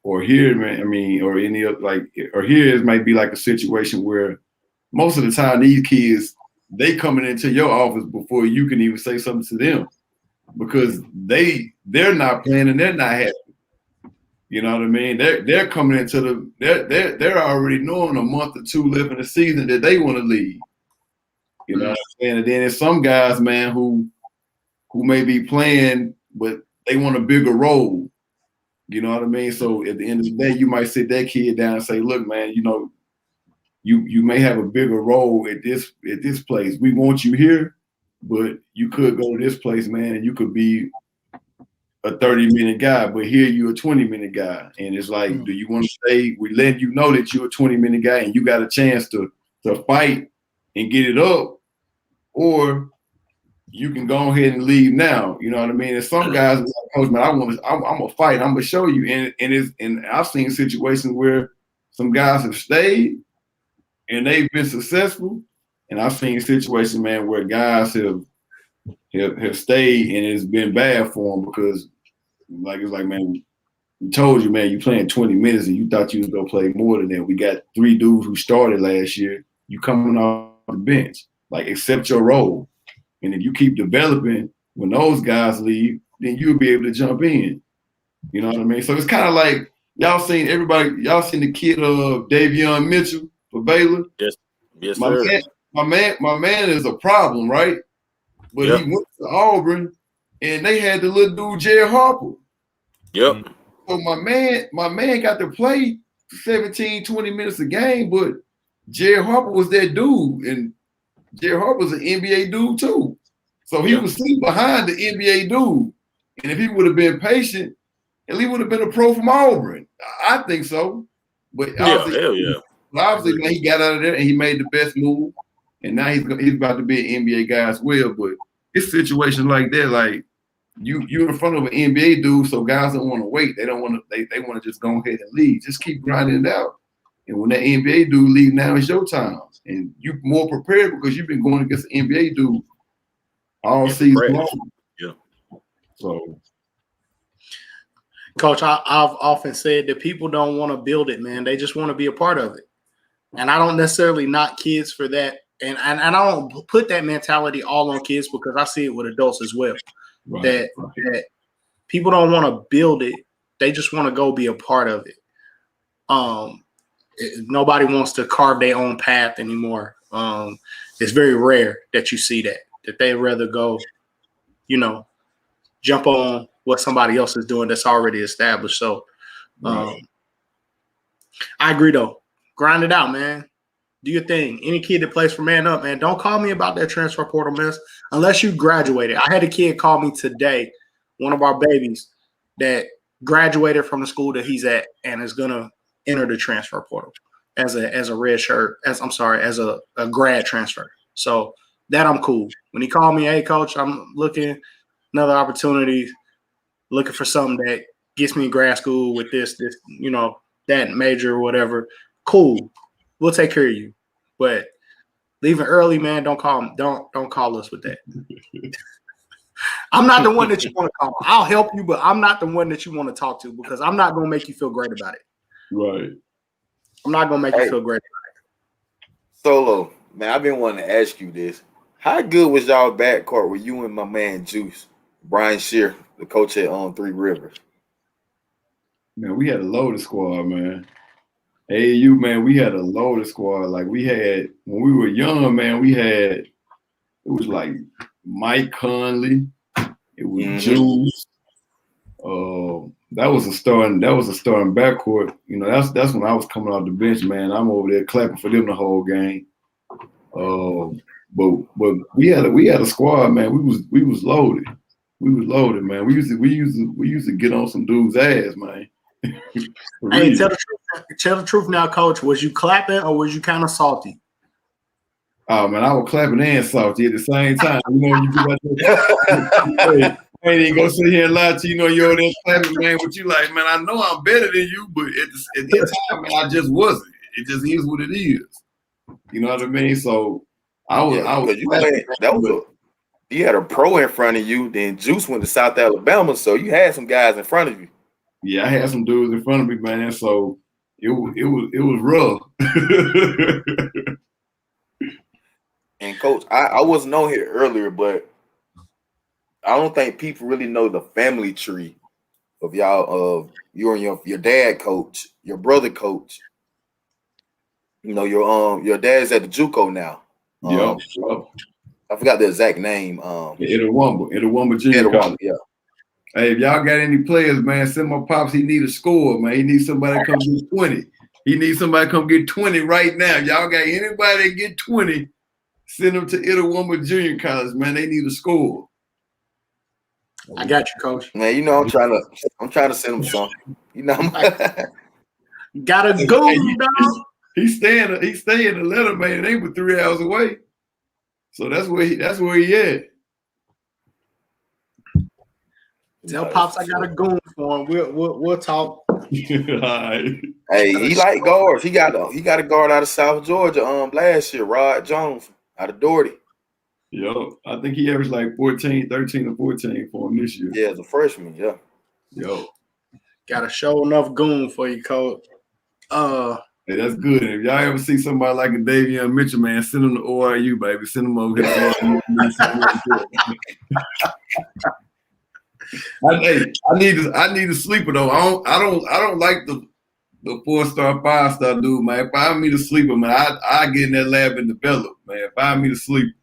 Or here, man, I mean, or any of or here it might be like a situation where most of the time these kids, they coming into your office before you can even say something to them because they're not playing and they're not happy. You know what I mean? They're coming into they're already knowing a month or two left in the season that they want to leave. You know what I'm saying? And then there's some guys, man, who may be playing, but they want a bigger role. You know what I mean? So at the end of the day, you might sit that kid down and say, look, man, you know, you may have a bigger role at this place. We want you here, but you could go to this place, man, and you could be a 30-minute guy, but here you're a 20-minute guy. And it's like, do you want to stay? We let you know that you're a 20-minute guy and you got a chance to fight and get it up, or you can go ahead and leave now. You know what I mean? And some guys are like, Coach, man, I'm gonna fight. I'm gonna show you. And I've seen situations where some guys have stayed and they've been successful. And I've seen situations, man, where guys have stayed and it's been bad for them because, like, it's like, man, we told you, man, you playing 20 minutes and you thought you was gonna play more than that. We got 3 dudes who started last year. You coming off the bench, like, accept your role. And if you keep developing, when those guys leave, then you'll be able to jump in. You know what I mean? So it's kind of like y'all seen the kid of Davion Mitchell for Baylor. Yes, sir. My man is a problem, right? But he went to Auburn, and they had the little dude Jared Harper. Yep. So my man got to play 17, 20 minutes a game, but Jared Harper was that dude, and Jared Harper's an NBA dude too. So he was sitting behind the NBA dude. And if he would have been patient, at least would have been a pro from Auburn. I think so. But obviously, man, he got out of there and he made the best move. And now he's about to be an NBA guy as well. But it's situations like that, like you're in front of an NBA dude, so guys don't want to wait. They don't want to. They want to just go ahead and leave. Just keep grinding it out. And when that NBA dude leaves, now it's your time, and you're more prepared because you've been going against an NBA dude all season long. Yeah. So, Coach, I've often said that people don't want to build it, man. They just want to be a part of it. And I don't necessarily knock kids for that. And I don't put that mentality all on kids because I see it with adults as well. right. That people don't want to build it. They just want to go be a part of it. Nobody wants to carve their own path anymore. It's very rare that you see that they'd rather go, jump on what somebody else is doing that's already established. So I agree, though. Grind it out, man. Do your thing. Any kid that plays for Man Up, man, don't call me about that transfer portal mess unless you graduated. I had a kid call me today, one of our babies, that graduated from the school that he's at and is going to enter the transfer portal as a red shirt, as a grad transfer. So that I'm cool. When he called me, hey, Coach, I'm looking another opportunity, looking for something that gets me in grad school with this, that major or whatever. Cool. We'll take care of you. But leaving early, man, don't call us with that. I'm not the one that you want to call. I'll help you, but I'm not the one that you want to talk to because I'm not going to make you feel great about it. Right. I'm not going to make you feel great about it. Solo, man, I've been wanting to ask you this. How good was y'all backcourt with you and my man Juice, Brian Shear, the coach at Three Rivers? Man, we had a loaded squad, man. AAU, man, we had a loaded squad. Like we had, when we were young, man, it was like Mike Conley, it was Juice. That was a starting backcourt. That's when I was coming off the bench, man. I'm over there clapping for them the whole game. But we had a squad, man. We was loaded. We was loaded, man. We used to get on some dudes' ass, man. Hey, tell the truth now, Coach. Was you clapping or was you kind of salty? Oh man, I was clapping and salty at the same time. You get out I ain't even gonna sit here and lie to you. You're there clapping, man. But you like, man, I know I'm better than you, but at that time, man, I just wasn't. It just is what it is. You know what I mean? So I was. you had a pro in front of you. Then Juice went to South Alabama, so you had some guys in front of you. Yeah, I had some dudes in front of me, man. So it was rough. And Coach, I wasn't on here earlier, but I don't think people really know the family tree of y'all, of you and your dad coach, your brother coach. You know, your dad's at the JUCO now. Yep. I forgot the exact name. Itawamba Junior College. Yeah. Hey, if y'all got any players, man, send my pops. He need a score, man. He needs somebody to come get 20. He needs somebody to come get 20 right now. Y'all got anybody that get 20, send them to Itawamba Junior College, man. They need a score. I got you, Coach. Man, you know I'm trying to send him something. You know, gotta go, dog. He's staying in the letter, man. It ain't but 3 hours away. So that's where he at. Tell Pops I got a goon for him. We'll talk. Right. Hey, he like guards. He got a guard out of South Georgia last year, Rod Jones out of Doherty. Yo, I think he averaged like 13 or 14 for him this year. Yeah, as a freshman, yeah. Yo. Got a show enough goon for you, Coach. Hey, that's good. If y'all ever see somebody like a Davion Mitchell, man, send them to ORU, baby. Send them over here. I need a sleeper though. I don't like the 4-star, 5-star dude, man. Find me the sleeper, man. I get in that lab and develop, man. Find me the sleeper.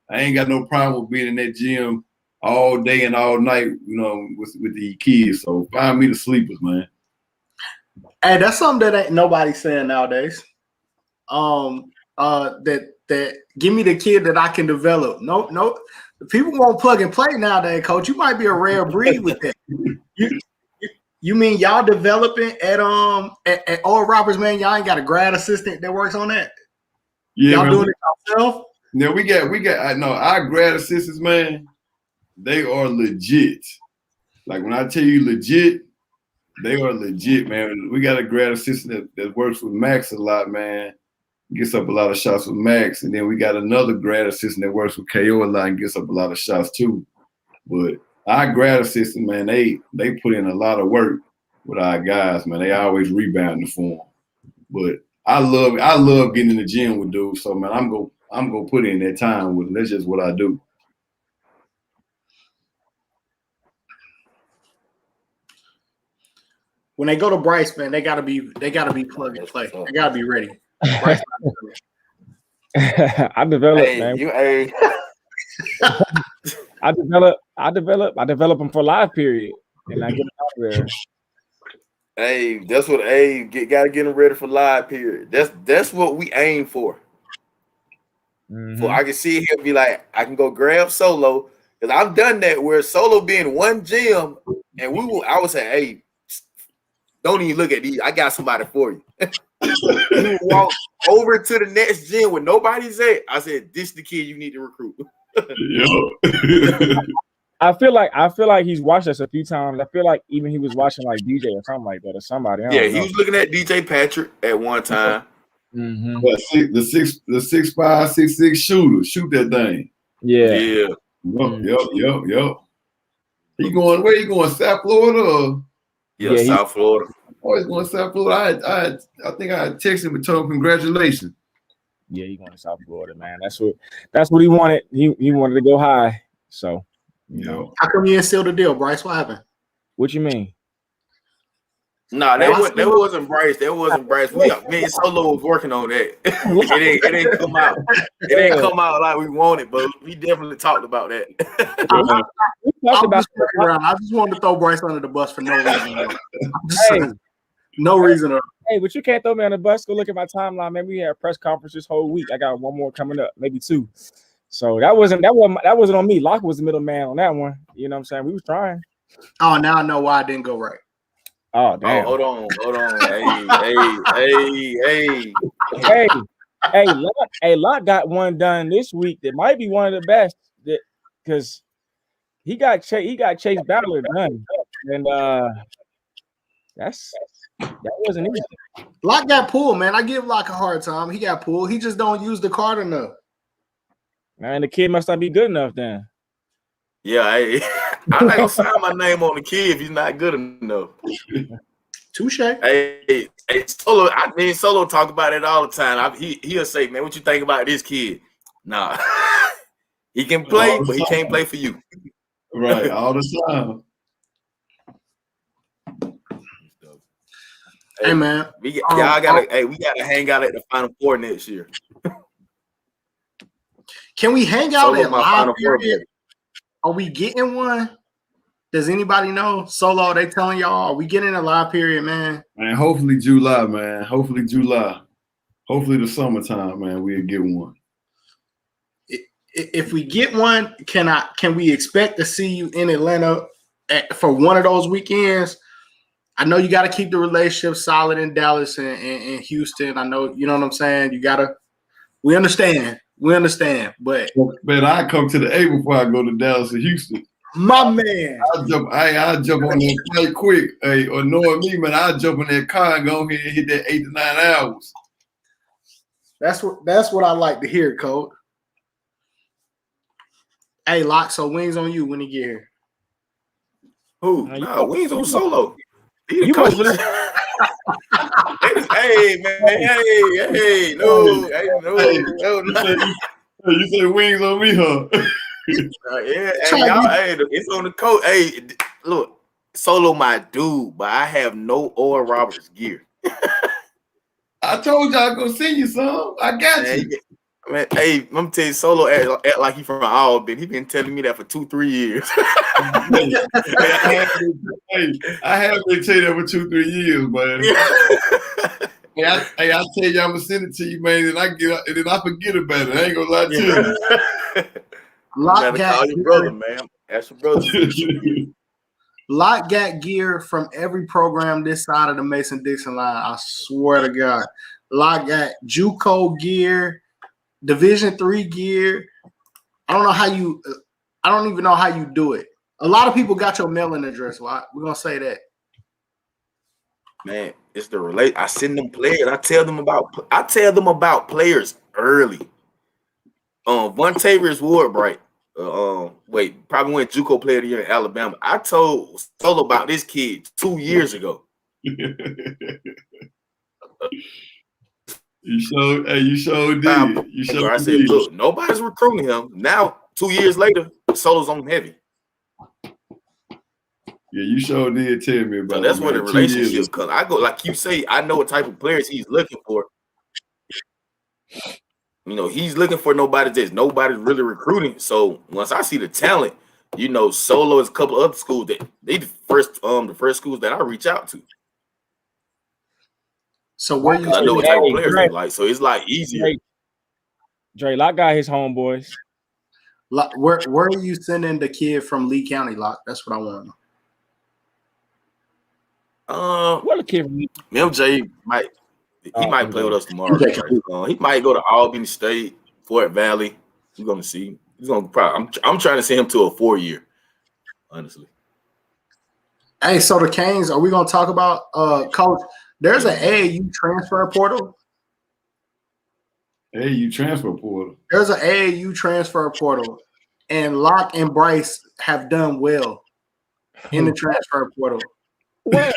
I ain't got no problem with being in that gym all day and all night, you know, with the kids. So find me the sleepers, man. Hey, that's something that ain't nobody saying nowadays. That give me the kid that I can develop. No, people won't plug and play nowadays, Coach. You might be a rare breed with that. You mean y'all developing at Oral Roberts, man? Y'all ain't got a grad assistant that works on that? Yeah, y'all man. doing it yourself? No, we got. I know our grad assistants, man. They are legit. Like when I tell you legit, they are legit, man. We got a grad assistant that works with Max a lot, man. Gets up a lot of shots with Max, and then we got another grad assistant that works with KO a lot and gets up a lot of shots too. But our grad assistant, man, they put in a lot of work with our guys, man. They always rebounding for them. But I love getting in the gym with dudes. So man, I'm gonna put in that time with them. That's just what I do. When they go to Bryce, man, they gotta be plug and play. They gotta be ready. Bryce, I developed, man. I develop them for live period, and I get them out there. Hey, that's what gotta get them ready for live period. That's what we aim for. Mm-hmm. So I can see him be like, I can go grab Solo because I've done that where Solo be in one gym, and I would say, hey, don't even look at these. I got somebody for you. You walk over to the next gym where nobody's at. I said, this is the kid you need to recruit. I feel like he's watched us a few times. I feel like even he was watching like DJ or something like that or somebody. Yeah, he was looking at DJ Patrick at one time. Mm-hmm. The 6'5", 6'6" shooter, shoot that thing. Yeah. Yup. He going where? He going South Florida? Or? Yeah, South Florida. Oh, he's going to South Florida. I think I texted him and told him congratulations. Yeah, he's going to South Florida, man. That's what he wanted. He wanted to go high. So, you know. How come you didn't seal the deal, Bryce? What happened? What you mean? Nah, that wasn't Bryce. That wasn't Bryce. Me and Solo was working on that. It ain't come out. It ain't come out like we wanted, but we definitely talked about that. I just wanted to throw Bryce under the bus for no reason. No reason. Hey, but you can't throw me on the bus. Go look at my timeline, man. We had a press conference this whole week. I got one more coming up, maybe 2. So that wasn't on me. Locke was the middleman on that one. You know what I'm saying? We was trying. Oh, now I know why I didn't go right. Oh, damn. Oh, hold on. Hey, Locke got one done this week that might be one of the best because he got Chase Ballard done. And that wasn't easy. Locke got pulled, man. I give Locke a hard time. He got pulled. He just don't use the card enough. Man, the kid must not be good enough then. Yeah, I'm not gonna sign my name on the kid if he's not good enough. Touche. Hey, Solo. Solo talk about it all the time. He'll say, "Man, what you think about this kid?" Nah, he can play, but he can't play for you. Right, all the time. Hey man, we gotta hang out at the Final Four next year. Can we hang out Solo at my live Final Four, period? baby. Are we getting one? Does anybody know? Solo, they telling y'all, are we getting a live period, man? Man, hopefully July, man. Hopefully July. Hopefully the summertime, man. We'll get one. If we get one, can we expect to see you in Atlanta for one of those weekends? I know you got to keep the relationship solid in Dallas and Houston. I know, you know what I'm saying? We understand, but man, I come to the A before I go to Dallas and Houston. My man, I'll jump on that flight quick. Hey, or knowing me, man, I'll jump in that car and go ahead and hit that 8 to 9 hours. That's what I like to hear, Coach. Hey, Lock, so wings on you when you get here. Who? No, wings on Solo. You must hey man, hey, no. You say wings on me, huh? It's on the coat. Hey, look, Solo my dude, but I have no Oral Roberts gear. I told you I was gonna send you some. I got you. Man, hey, let me tell you, Solo act like he from Albany. He been telling me that for 2-3 years. I have been telling you that for 2-3 years, man. I tell you, I'm gonna send it to you, man, and I forget about it. I ain't gonna lie to you. Lock got your brother, man. Ask your brother. Lock got gear from every program this side of the Mason-Dixon line. I swear to God. Lock got JUCO gear, Division III gear. I don't even know how you do it. A lot of people got your mailing address. We're gonna say that. Man, it's the relate. I send them players. I tell them about players early. Vontavious Ward-Bright. Probably went JUCO player of the year in Alabama. I told Solo about this kid 2 years ago. You showed did. I said, look, nobody's recruiting him. Now, 2 years later, Solo's on heavy. Yeah, you sure did tell me about so that's where the relationship comes. I go, like you say, I know what type of players he's looking for. You know, he's looking for nobody's really recruiting. So once I see the talent, you know, Solo is a couple of other schools that they the first schools that I reach out to. So where you I know what type of players they like, so it's like easier. Dre, Lock got his homeboys. Where are you sending the kid from Lee County, Lock? That's what I want to know. What a kid from MJ might play with us tomorrow. He might go to Albany State, Fort Valley. We're gonna see. He's gonna probably. I'm trying to send him to a 4-year. Honestly. Hey, so the Canes, are we gonna talk about Coach? There's an AAU transfer portal. AAU transfer portal. There's an AAU transfer portal, and Locke and Bryce have done well in the transfer portal. They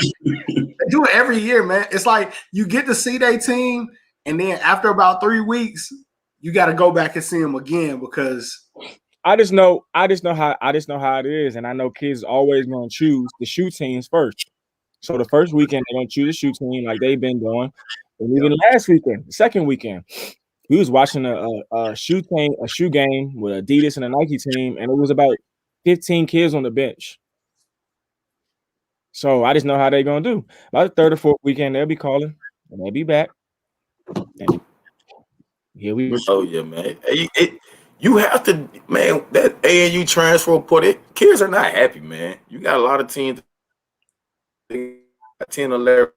do it every year, man. It's like you get to see their team, and then after about 3 weeks, you got to go back and see them again because I just know how it is, and I know kids always gonna choose the shoe teams first. So the first weekend they're gonna choose a shoe team like they've been doing, and even last weekend, the second weekend, we was watching a shoe game with Adidas and a Nike team, and it was about 15 kids on the bench. So I just know how they're gonna do. By the third or fourth weekend, they'll be calling and they'll be back. And here we go. Oh yeah, man. You have to, man. That AAU transfer portal, kids are not happy, man. You got a lot of teams, 10, 11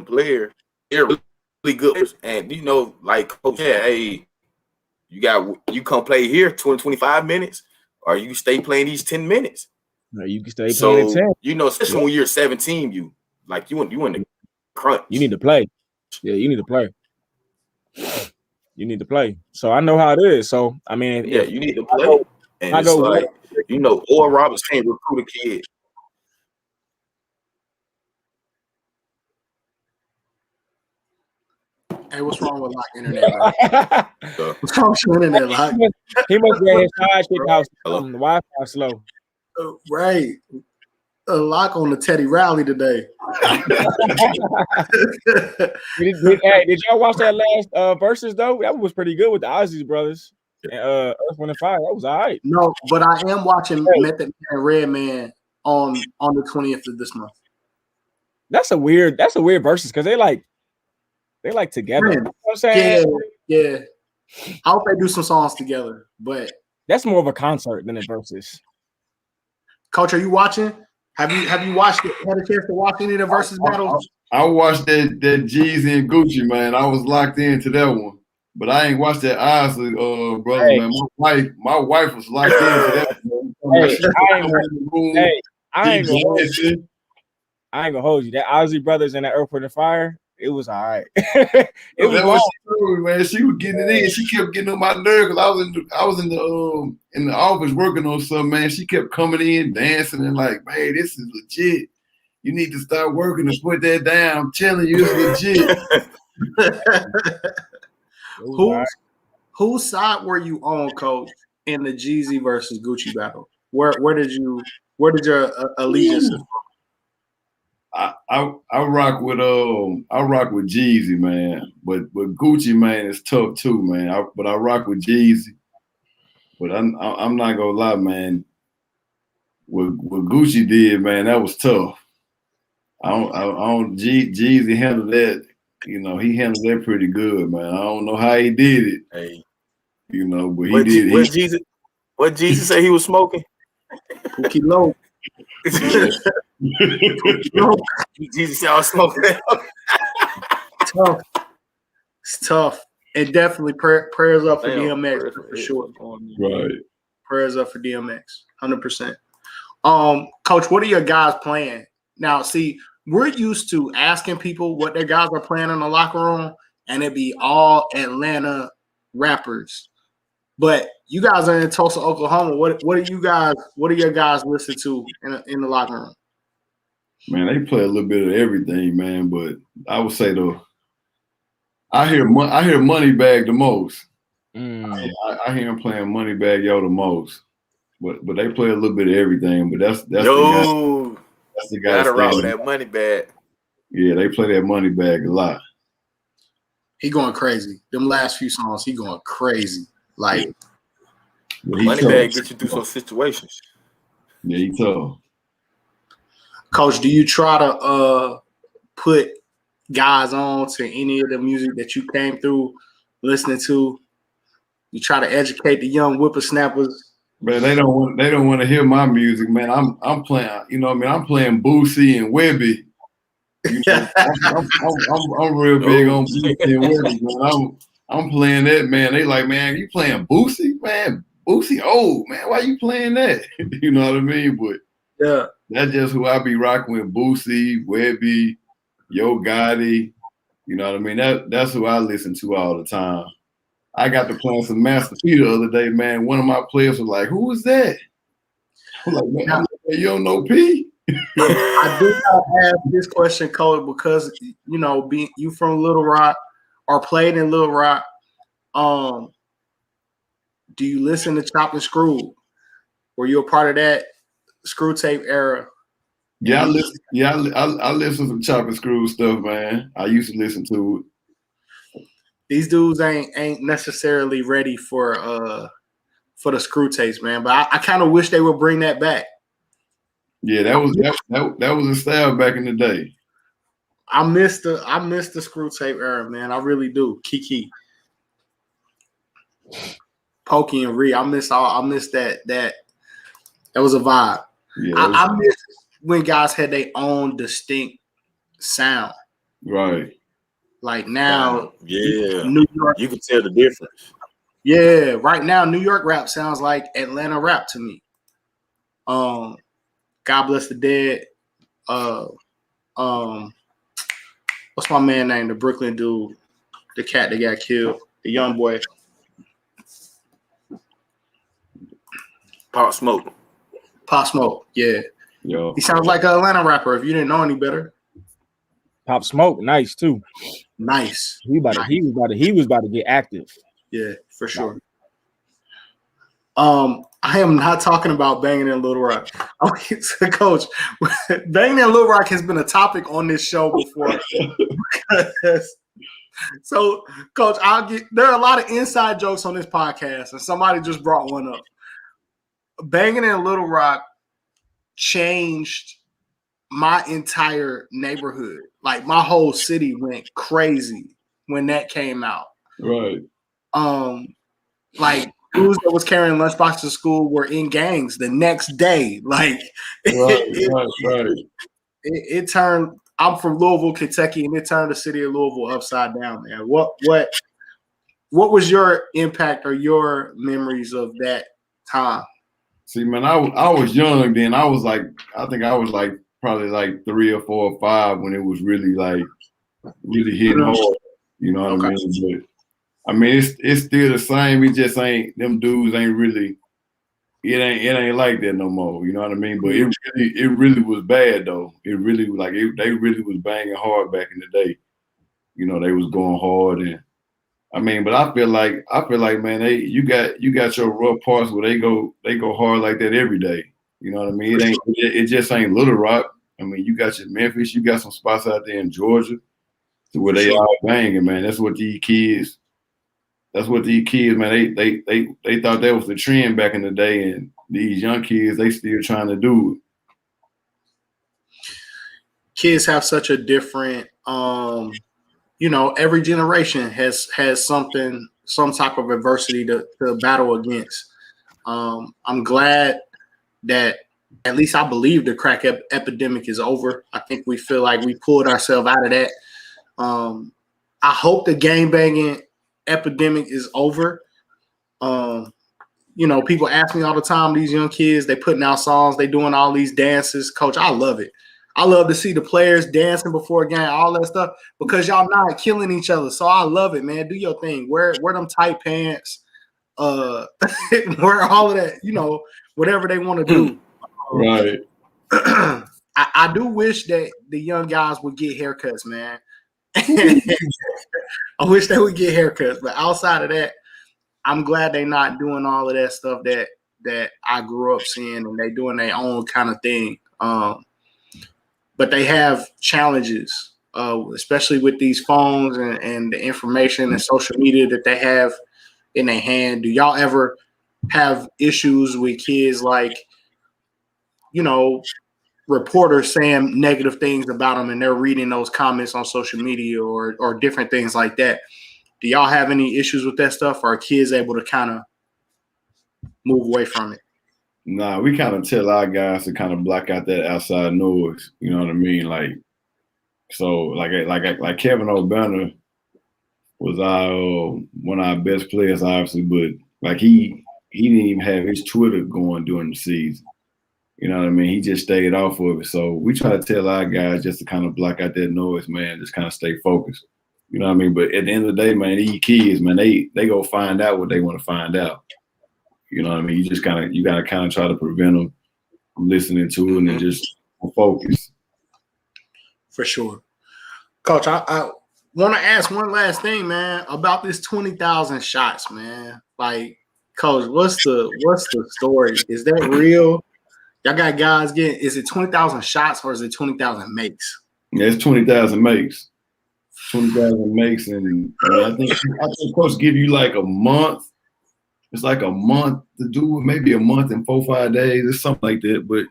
players. They're really good, and you know, like, hey, you come play here 20, 25 minutes, or you stay playing these 10 minutes. You can stay playing 10. You know, especially when you're 17, you in the crunch. You need to play. Yeah, you need to play. You need to play. So I know how it is. So I mean, you need to play. And it's like, Oral Roberts can't recruit a kid. Hey, what's wrong with Lock Internet, bro? What's wrong with Internet, Lock? He must be at his sidekick house. The Wi-Fi slow. Right. A Lock on the Teddy Riley today. Did y'all watch that last Versus though? That was pretty good with the Ozzy brothers and Earth, Wind and Fire. That was all right. No, but I am watching Method Man and Redman on the 20th of this month. That's a weird Versus because they like together. You know what I'm saying? Yeah. I hope they do some songs together, but that's more of a concert than a Versus. Coach, are you watching? Have you watched it? Had a chance to watch any of the Versus battles? I watched that Jeezy and Gucci, man. I was locked into that one, but I ain't watched that Ozzy, brother, man. My wife was locked into that. I ain't gonna hold you. That Ozzy brothers and that Earth, Wind and Fire, it was all right. It was what she told me, man. She was getting it in. She kept getting on my nerves because I was in the office working on something, man. She kept coming in, dancing, and like, man, this is legit. You need to start working and put that down. I'm telling you, it's legit. Whose side were you on, Coach, in the Jeezy versus Gucci battle? Where did your allegiance? I rock with Jeezy, man. But Gucci, man, is tough too, man. But I rock with Jeezy. But I'm not gonna lie, man. What Gucci did, man, that was tough. Jeezy handled that. You know, he handled that pretty good, man. I don't know how he did it. Hey, but he did. What Jeezy say he was smoking? Pookie Low. Jesus, y'all smoking. Tough. It's tough. And definitely prayers up for DMX for sure. Right. Prayers up for DMX, 100%. Coach, what are your guys playing now? See, we're used to asking people what their guys are playing in the locker room, and it'd be all Atlanta rappers. But you guys are in Tulsa, Oklahoma. What are your guys listen to in the locker room? Man, they play a little bit of everything, man. But I would say though, I hear Moneybagg the most. I hear him playing Moneybagg Yo the most. But they play a little bit of everything. But that's the guy. That's the guy. Gotta rock with that Moneybagg. Yeah, they play that Moneybagg a lot. He going crazy. Them last few songs, he going crazy. Like Moneybagg get you through some situations. Yeah, he tough. Coach, do you try to put guys on to any of the music that you came through listening to? You try to educate the young whippersnappers. Man, they don't want to hear my music, man. I'm playing, I'm playing Boosie and Webby. I'm real big on Boosie and Webby, man. I'm playing that, man. They like, man, you playing Boosie? Man, Boosie old, man. Why you playing that? You know what I mean? But yeah, that's just who I be rocking with: Boosie, Webby, Yo Gotti. You know what I mean? That's who I listen to all the time. I got to play some Master P the other day, man. One of my players was like, "Who was that?" I'm like, "Man, you don't know P?" I did not ask this question, Cole, because being you from Little Rock or played in Little Rock. Do you listen to Chopped and Screwed? Were you a part of that screw tape era? Yeah, I listen. Yeah, I listen to some Chopped and Screwed stuff, man. I used to listen to it. These dudes ain't necessarily ready for the screw tapes, man. But I kind of wish they would bring that back. Yeah, that was a style back in the day. I miss the screw tape era, man. I really do. Kiki, Pokey, and Ree. I miss that. That was a vibe. Yeah, I miss when guys had their own distinct sound. Right. Like now, New York, you can tell the difference. Yeah, right now, New York rap sounds like Atlanta rap to me. God bless the dead. What's my man name? The Brooklyn dude, the cat that got killed, the young boy. Pop Smoke. Pop Smoke, yeah. Yo. He sounds like an Atlanta rapper. If you didn't know any better. Pop Smoke, nice too. Nice. He was about to get active. Yeah, for sure. I am not talking about Banging in Little Rock. Okay, so Coach, Banging in Little Rock has been a topic on this show before. So, Coach, there are a lot of inside jokes on this podcast, and somebody just brought one up. Banging in Little Rock changed my entire neighborhood. Like my whole city went crazy when that came out. Right. Like dudes that was carrying lunchboxes to school were in gangs the next day. Like Right. It turned. I'm from Louisville, Kentucky, and it turned the city of Louisville upside down, man. What was your impact or your memories of that time? See, man, I was young then. I think I was like probably like 3 or 4 or 5 when it was really hitting hard. You know what I mean? But I mean, it's still the same. It just ain't them dudes ain't really. It ain't like that no more. You know what I mean? But it really was bad though. It really was they really was banging hard back in the day. You know, they was going hard and. I mean, but I feel like man, you got your rough parts where they go hard like that every day. You know what I mean? It just ain't Little Rock. I mean, you got your Memphis, you got some spots out there in Georgia to where they all banging, man. That's what these kids, man. They thought that was the trend back in the day, and these young kids, they still trying to do it. Kids have such a different every generation has some type of adversity to battle against. I'm glad that at least I believe the crack epidemic is over. I think we feel like we pulled ourselves out of that. I hope the gang banging epidemic is over. People ask me all the time, these young kids, they putting out songs, they doing all these dances. Coach, I love it. I love to see the players dancing before a game, all that stuff, because y'all not killing each other. So I love it, man. Do your thing. Wear them tight pants. Wear all of that, whatever they want to do. Right. I do wish that the young guys would get haircuts, man. I wish they would get haircuts. But outside of that, I'm glad they're not doing all of that stuff that I grew up seeing, and they doing their own kind of thing. But they have challenges, especially with these phones and the information and social media that they have in their hand. Do y'all ever have issues with kids like, reporters saying negative things about them and they're reading those comments on social media or different things like that? Do y'all have any issues with that stuff, or are kids able to kind of move away from it? Nah, we kind of tell our guys to kind of block out that outside noise. You know what I mean? Like Kevin O'Banner was one of our best players, obviously, but like he didn't even have his Twitter going during the season. You know what I mean? He just stayed off of it. So we try to tell our guys just to kind of block out that noise, man. Just kind of stay focused. You know what I mean? But at the end of the day, man, these kids, man, they go find out what they want to find out. You know what I mean? You gotta kind of try to prevent them from listening to it and just focus. For sure. Coach, I want to ask one last thing, man, about this 20,000 shots, man. Like, Coach, what's the story? Is that real? Y'all got guys getting, is it 20,000 shots or is it 20,000 makes? Yeah, it's 20,000 makes. 20,000 makes, and I think Coach give you like a month. It's like a month to do it, maybe a month and 4 or 5 days or something like that. But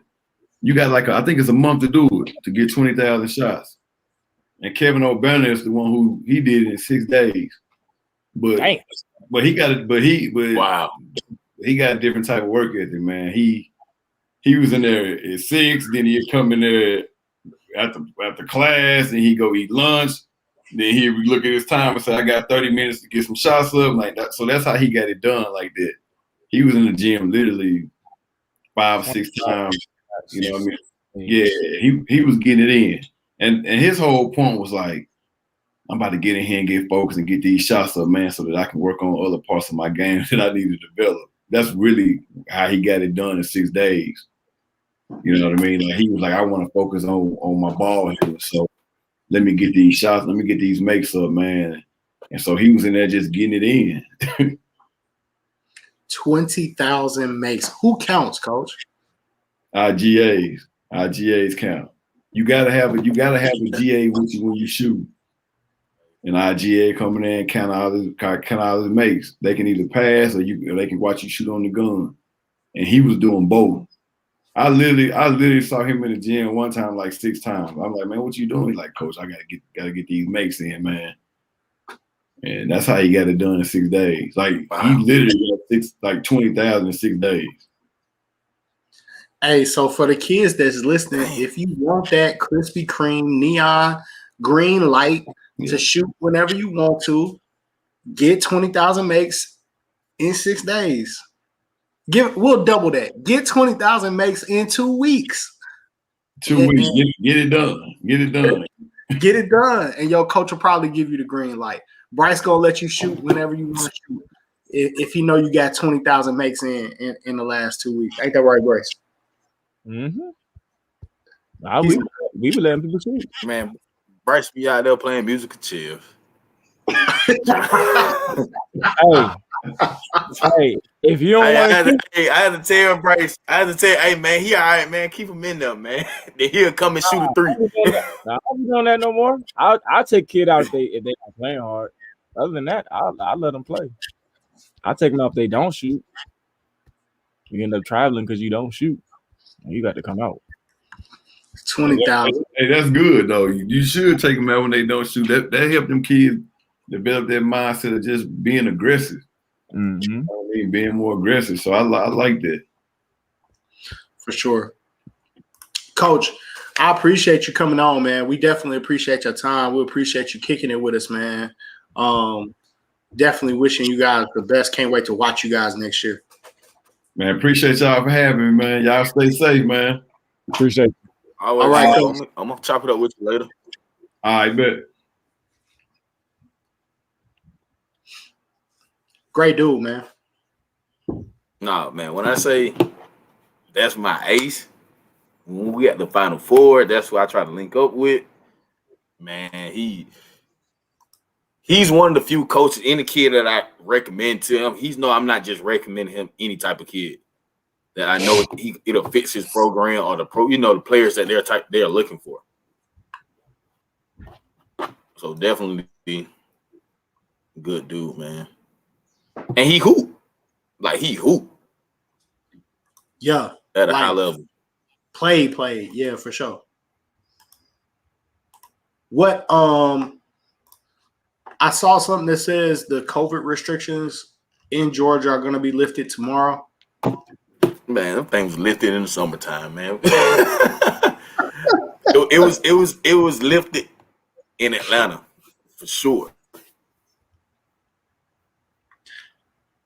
you got I think it's a month to do it, to get 20,000 shots. And Kevin O'Banner is the one who he did it in 6 days. But he got it. Wow, he got a different type of work ethic, man. He was in there at 6, then he'd come in there after class, and he'd go eat lunch. Then he would look at his time and say, I got 30 minutes to get some shots up like that. So that's how he got it done like that. He was in the gym literally 5 or 6 times. You know what I mean? Yeah, he was getting it in. And his whole point was like, I'm about to get in here and get focused and get these shots up, man, so that I can work on other parts of my game that I need to develop. that's really how he got it done in 6 days. You know what I mean? Like he was like, I want to focus on my ball here. So let me get these shots, let me get these makes up, man. And so he was in there just getting it in. 20,000 makes. Who counts, coach? IGAs count. You gotta have a GA with you when you shoot. An IGA coming in, count all his makes. They can either pass or they can watch you shoot on the gun. And he was doing both. I literally saw him in the gym one time like 6 times. I'm like, man, what you doing? He's like, coach, I gotta get these makes in, man. And that's how he got it done in 6 days. Like he literally got 20,000 in 6 days. Hey, so for the kids that's listening, if you want that Krispy Kreme neon green light to shoot whenever you want to, get 20,000 makes in 6 days. We'll double that. Get 20,000 makes in 2 weeks. 2 weeks. Get it done. Get it done. Get it done. And your coach will probably give you the green light. Bryce gonna let you shoot whenever you want to shoot. If you know you got 20,000 makes in the last 2 weeks. Ain't that right, Bryce? Mm-hmm. We were letting people shoot. Man, Bryce be out there playing musical chairs. Hey, if you don't I had to tell Bryce, hey man, he all right, man. Keep him in there, man. Then he'll come and shoot a 3. I don't be doing that no more. I'll take kid out if they not playing hard. Other than that, I'll let them play. I'll take them out if they don't shoot. You end up traveling because you don't shoot. You got to come out. 20,000. Hey, that's good though. You should take them out when they don't shoot. That help them kids develop their mindset of just being aggressive. Mm-hmm. You know what I mean? Being more aggressive. So I like that. For sure. Coach, I appreciate you coming on, man. We definitely appreciate your time. We appreciate you kicking it with us, man. Definitely wishing you guys the best. Can't wait to watch you guys next year. Man, appreciate y'all for having me, man. Y'all stay safe, man. Appreciate it. All right, I'm gonna chop it up with you later. All right, bet. Great dude, man. Nah, man. When I say that's my ace, when we at the Final Four, that's who I try to link up with. Man, he's one of the few coaches, any kid that I recommend to him. He's I'm not just recommending him any type of kid that I know it'll fix his program or the players that they're looking for. So definitely good dude, man. And he hoop. Like he hoop. Yeah. At a high level. Play. Yeah, for sure. What I saw something that says the COVID restrictions in Georgia are going to be lifted tomorrow. Man, them things was lifted in the summertime, man. it was lifted in Atlanta for sure.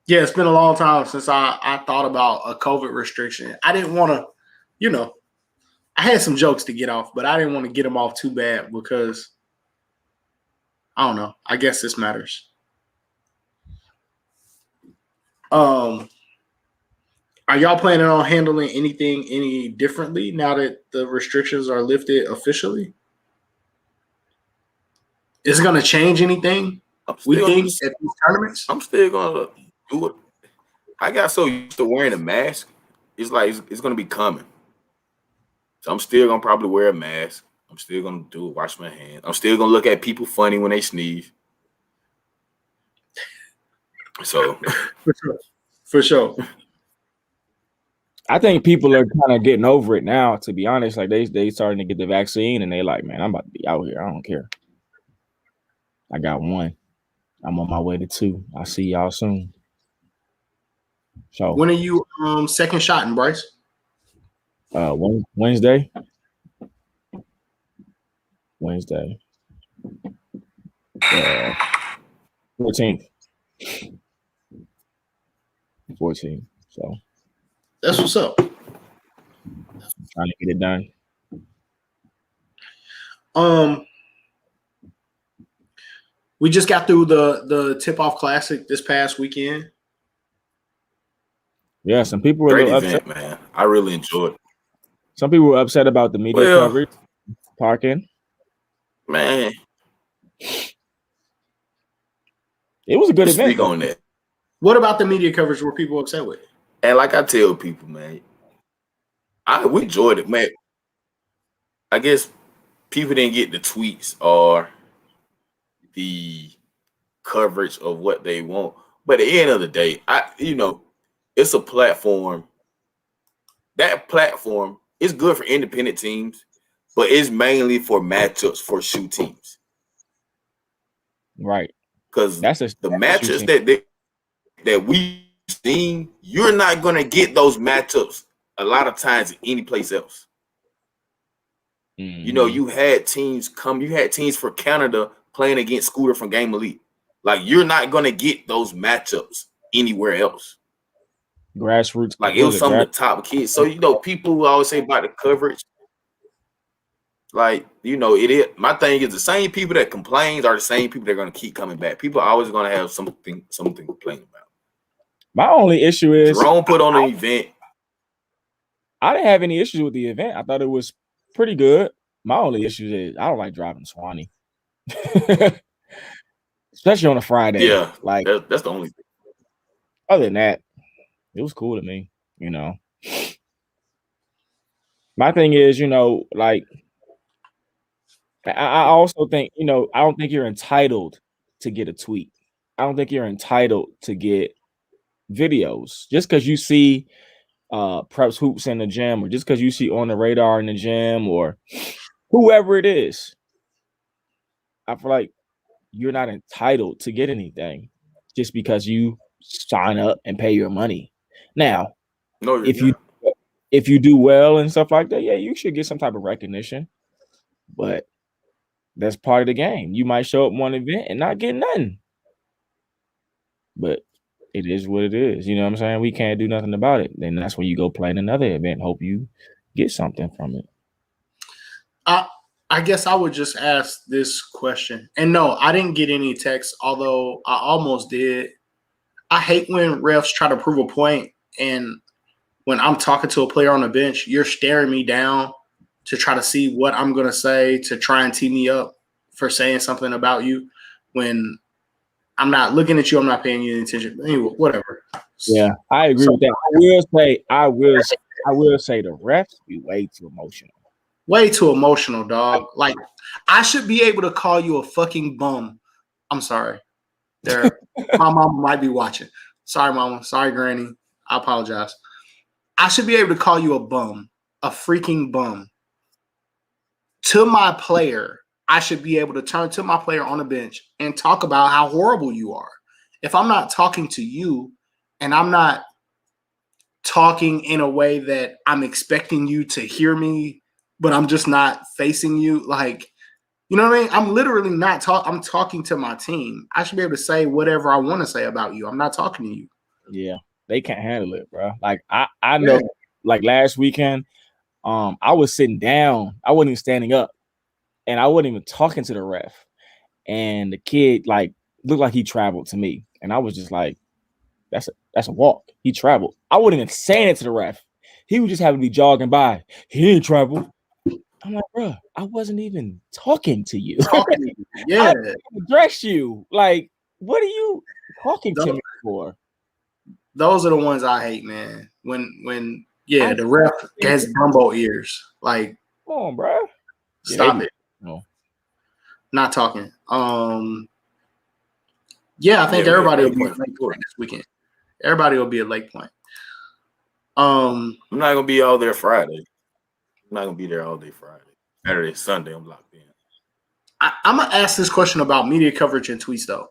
Yeah, it's been a long time since I thought about a COVID restriction. I didn't want to, I had some jokes to get off, but I didn't want to get them off too bad because I don't know. I guess this matters. Are y'all planning on handling anything any differently now that the restrictions are lifted officially? Is it going to change anything? We think at these tournaments? I'm still going to do it. I got so used to wearing a mask. It's like it's going to be coming. So I'm still going to probably wear a mask. I'm still going to wash my hands. I'm still going to look at people funny when they sneeze. So. For sure. I think people are kind of getting over it now, to be honest. Like they starting to get the vaccine and they like, man, I'm about to be out here. I don't care. I got 1. I'm on my way to 2. I'll see y'all soon. So when are you second shotting, Bryce? Wednesday. 14th. So that's what's up. Trying to get it done. We just got through the Tip-Off Classic this past weekend. Yeah, some people were a Great little event, upset. man. I really enjoyed it. Some people were upset about the media Well, coverage, parking. man, It was a good let's event, speak though. on that. What about the media coverage were people upset with? And like I tell people, man, we enjoyed it, man. I guess people didn't get the tweets or the coverage of what they want. But at the end of the day, it's a platform. That platform is good for independent teams, but it's mainly for matchups for shoe teams. Right. Because That's the matchups that we've seen, you're not gonna get those matchups a lot of times any place else. Mm-hmm. You had teams for Canada playing against Scooter from Game Elite. Like, you're not gonna get those matchups anywhere else. Grassroots. Like, it was some of the top kids. So, people who always say about the coverage, like, it is. My thing is the same people that complain are the same people that are gonna keep coming back. People are always gonna have something to complain about. My only issue is Jerome put on an event. I didn't have any issues with the event. I thought it was pretty good. My only issue is I don't like driving Swanee. Especially on a Friday. Yeah, like that's the only thing. Other than that, it was cool to me, My thing is, like, I also think, I don't think you're entitled to get a tweet. I don't think you're entitled to get videos just because you see Preps Hoops in the gym, or just because you see On the Radar in the gym, or whoever it is. I feel like you're not entitled to get anything just because you sign up and pay your money. Now, if you do well and stuff like that, yeah, you should get some type of recognition. But that's part of the game. You might show up one event and not get nothing. But it is what it is. You know what I'm saying? We can't do nothing about it. Then that's when you go play in another event. Hope you get something from it. I guess I would just ask this question. And no, I didn't get any text, although I almost did. I hate when refs try to prove a point, and when I'm talking to a player on the bench, you're staring me down to try to see what I'm going to say, to try and tee me up for saying something about you when I'm not looking at you. I'm not paying you any attention. Anyway, whatever. Yeah, I agree with that. I will say the refs be way too emotional. Way too emotional, dog. Like, I should be able to call you a fucking bum. I'm sorry. My mama might be watching. Sorry, mama. Sorry, granny. I apologize. I should be able to call you a bum, a freaking bum. To my player, I should be able to turn to my player on the bench and talk about how horrible you are. If I'm not talking to you and I'm not talking in a way that I'm expecting you to hear me, but I'm just not facing you, like, you know what I mean? I'm literally not talking. I'm talking to my team. I should be able to say whatever I want to say about you. I'm not talking to you. Yeah, they can't handle it, bro. Like, I know, like last weekend, I was sitting down. I wasn't even standing up, and I wasn't even talking to the ref. And the kid, like, looked like he traveled to me, and I was just like, "That's a walk. He traveled." I wasn't even saying it to the ref. He was just having to be jogging by. He didn't travel. I'm like, bro, I wasn't even talking to you. Yeah, I didn't address you. Like, what are you talking to me for? Those are the ones I hate, man. When the ref has Dumbo ears. Like, come on, bro. Stop it. No. Not talking. Yeah, I think everybody will be at Lake Point this weekend. Everybody will be at Lake Point. I'm not gonna be all there Friday. I'm not gonna be there all day Friday. Saturday, Sunday, I'm locked in. I'm gonna ask this question about media coverage and tweets though.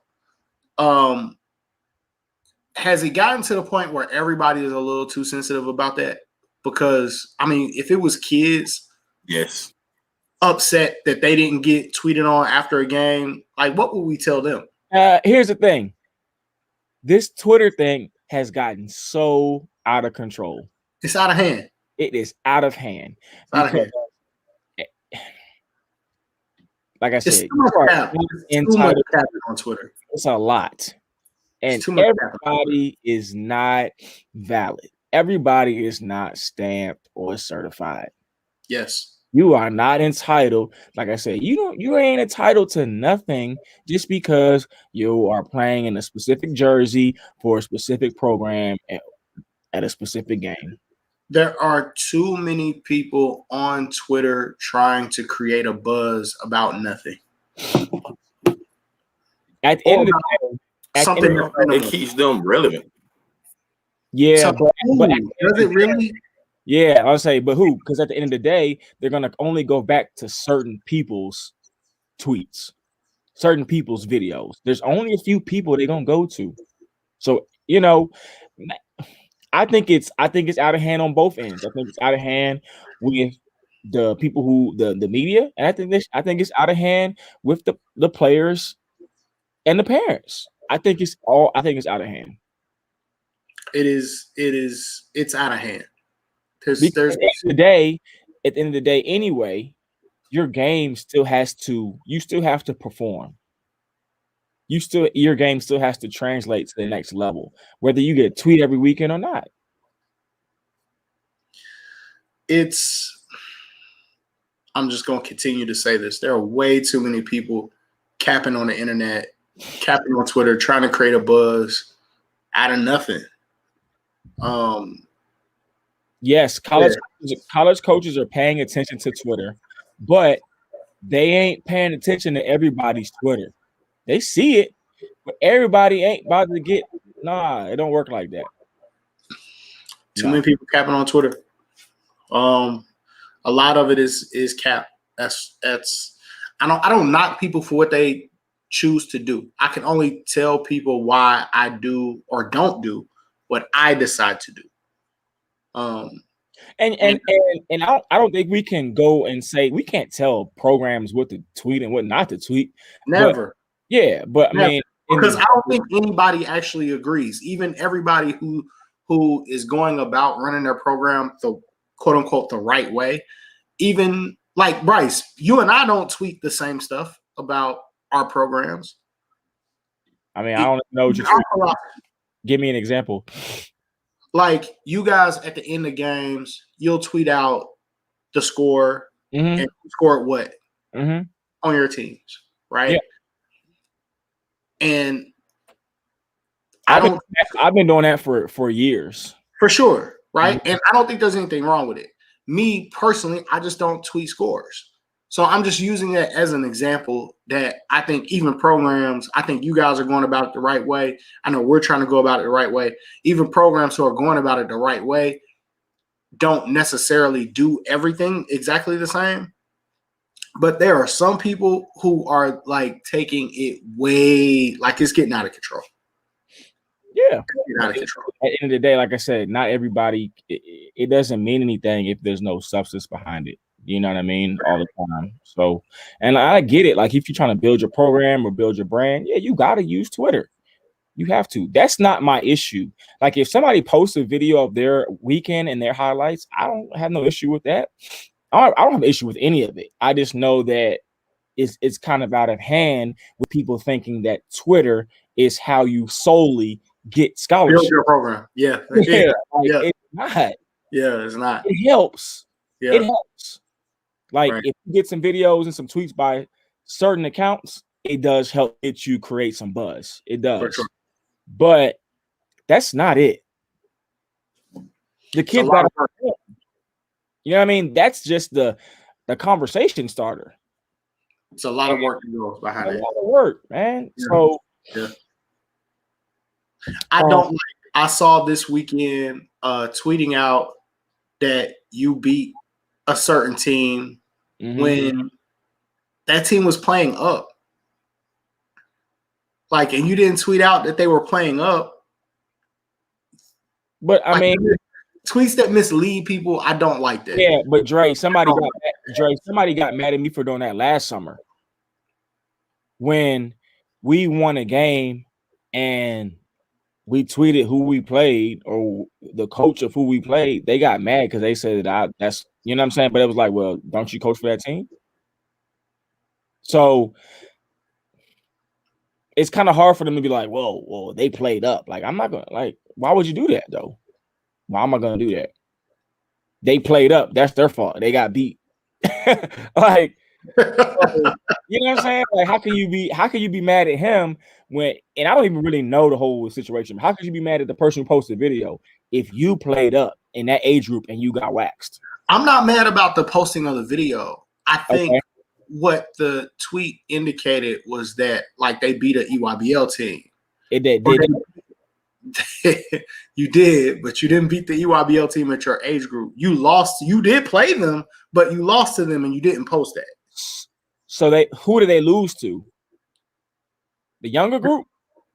Has it gotten to the point where everybody is a little too sensitive about that? Because I mean, if it was kids, yes, upset that they didn't get tweeted on after a game, like what would we tell them? Here's the thing. This Twitter thing has gotten so out of control. It's out of hand. It is out of hand. Like I said, too much on Twitter. It's a lot. And everybody is not valid. everybody is not stamped or certified. Yes. You are not entitled. Like I said, you ain't entitled to nothing just because you are playing in a specific jersey for a specific program at a specific game. There are too many people on Twitter trying to create a buzz about nothing. At the end of the day, something it keeps them relevant. Yeah, so but does it really? Yeah, I'll say, but who? Because at the end of the day, they're gonna only go back to certain people's tweets, certain people's videos. There's only a few people they're gonna go to. So I think it's out of hand on both ends. I think it's out of hand with the people who the media, and I think it's out of hand with the players and the parents. I think it's out of hand. It's out of hand. Because at the end of the day, anyway, your game still has to. You still have to perform. Your game still has to translate to the next level, whether you get a tweet every weekend or not. I'm just going to continue to say this. There are way too many people capping on the internet, capping on Twitter, trying to create a buzz out of nothing. Yes, college coaches are paying attention to Twitter, but they ain't paying attention to everybody's Twitter. They see it, but everybody ain't about to get. Nah, it don't work like that. Too many people capping on Twitter. A lot of it is cap. That's I don't knock people for what they choose to do. I can only tell people why I do or don't do what I decide to do. And I don't think we can go and say we can't tell programs what to tweet and what not to tweet. Never. But never. I mean, because I don't think anybody actually agrees. Even everybody who is going about running their program the quote unquote the right way. Even like Bryce, you and I don't tweet the same stuff about our programs. I mean, I don't know what you're give me an example. Like you guys at the end of games, you'll tweet out the score and score what on your teams, right? Yeah. And I've been doing that for years. For sure, right? And I don't think there's anything wrong with it. Me personally, I just don't tweet scores. So I'm just using that as an example that I think even programs, I think you guys are going about it the right way. I know we're trying to go about it the right way. Even programs who are going about it the right way don't necessarily do everything exactly the same. But there are some people who are like taking it way, like it's getting out of control. Yeah. Out of control. At the end of the day, like I said, not everybody, it doesn't mean anything if there's no substance behind it. You know what I mean? All the time. So, and I get it. Like if you're trying to build your program or build your brand, yeah, you got to use Twitter. You have to. That's not my issue. Like if somebody posts a video of their weekend and their highlights, I don't have no issue with that. I don't have an issue with any of it. I just know that it's kind of out of hand with people thinking that Twitter is how you solely get scholarships. Build your program. Yeah. It's not. Yeah, it's not. It helps. Yeah. It helps. Like if you get some videos and some tweets by certain accounts, it does help get you create some buzz. It does. For sure. But that's not it. The kids got to work. You know what I mean? That's just the conversation starter. It's a lot of work that goes behind it. A lot of work, man. Yeah. So I saw this weekend tweeting out that you beat a certain team when that team was playing up. Like, and you didn't tweet out that they were playing up. But I mean, tweets that mislead people, I don't like that. Yeah, but Dre, somebody got mad at me for doing that last summer when we won a game and we tweeted who we played or the coach of who we played. They got mad because they said that's you know what I'm saying. But it was like, well, don't you coach for that team? So it's kind of hard for them to be like, whoa, they played up. Like, I'm not gonna like. Why would you do that though? Why am I gonna do that? They played up. That's their fault. They got beat. Like, you know what I'm saying? Like, how can you be mad at him when? And I don't even really know the whole situation. How could you be mad at the person who posted the video if you played up in that age group and you got waxed? I'm not mad about the posting of the video. I think Okay. what the tweet indicated was that like they beat an EYBL team. It did. You did, but you didn't beat the EYBL team at your age group. You lost. You did play them, but you lost to them and you didn't post that. So who did they lose to? The younger group?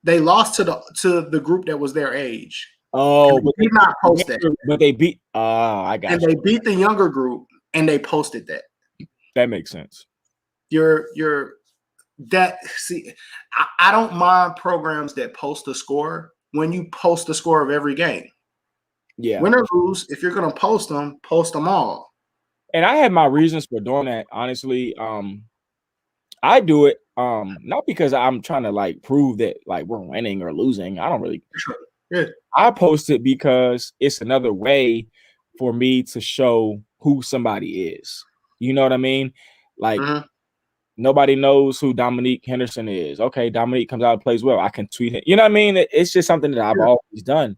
They lost to the group that was their age. Oh, but they did not post that. But they beat. I got. And they beat the younger group and they posted that. That makes sense. I don't mind programs that post a score when you post the score of every game. Yeah. Win or lose, if you're gonna post them all. And I have my reasons for doing that, honestly. I do it not because I'm trying to like prove that like we're winning or losing. I don't really. Yeah. I post it because it's another way for me to show who somebody is. You know what I mean? Like nobody knows who Dominique Henderson is. Okay, Dominique comes out and plays well. I can tweet it. You know what I mean? It's just something that I've always done.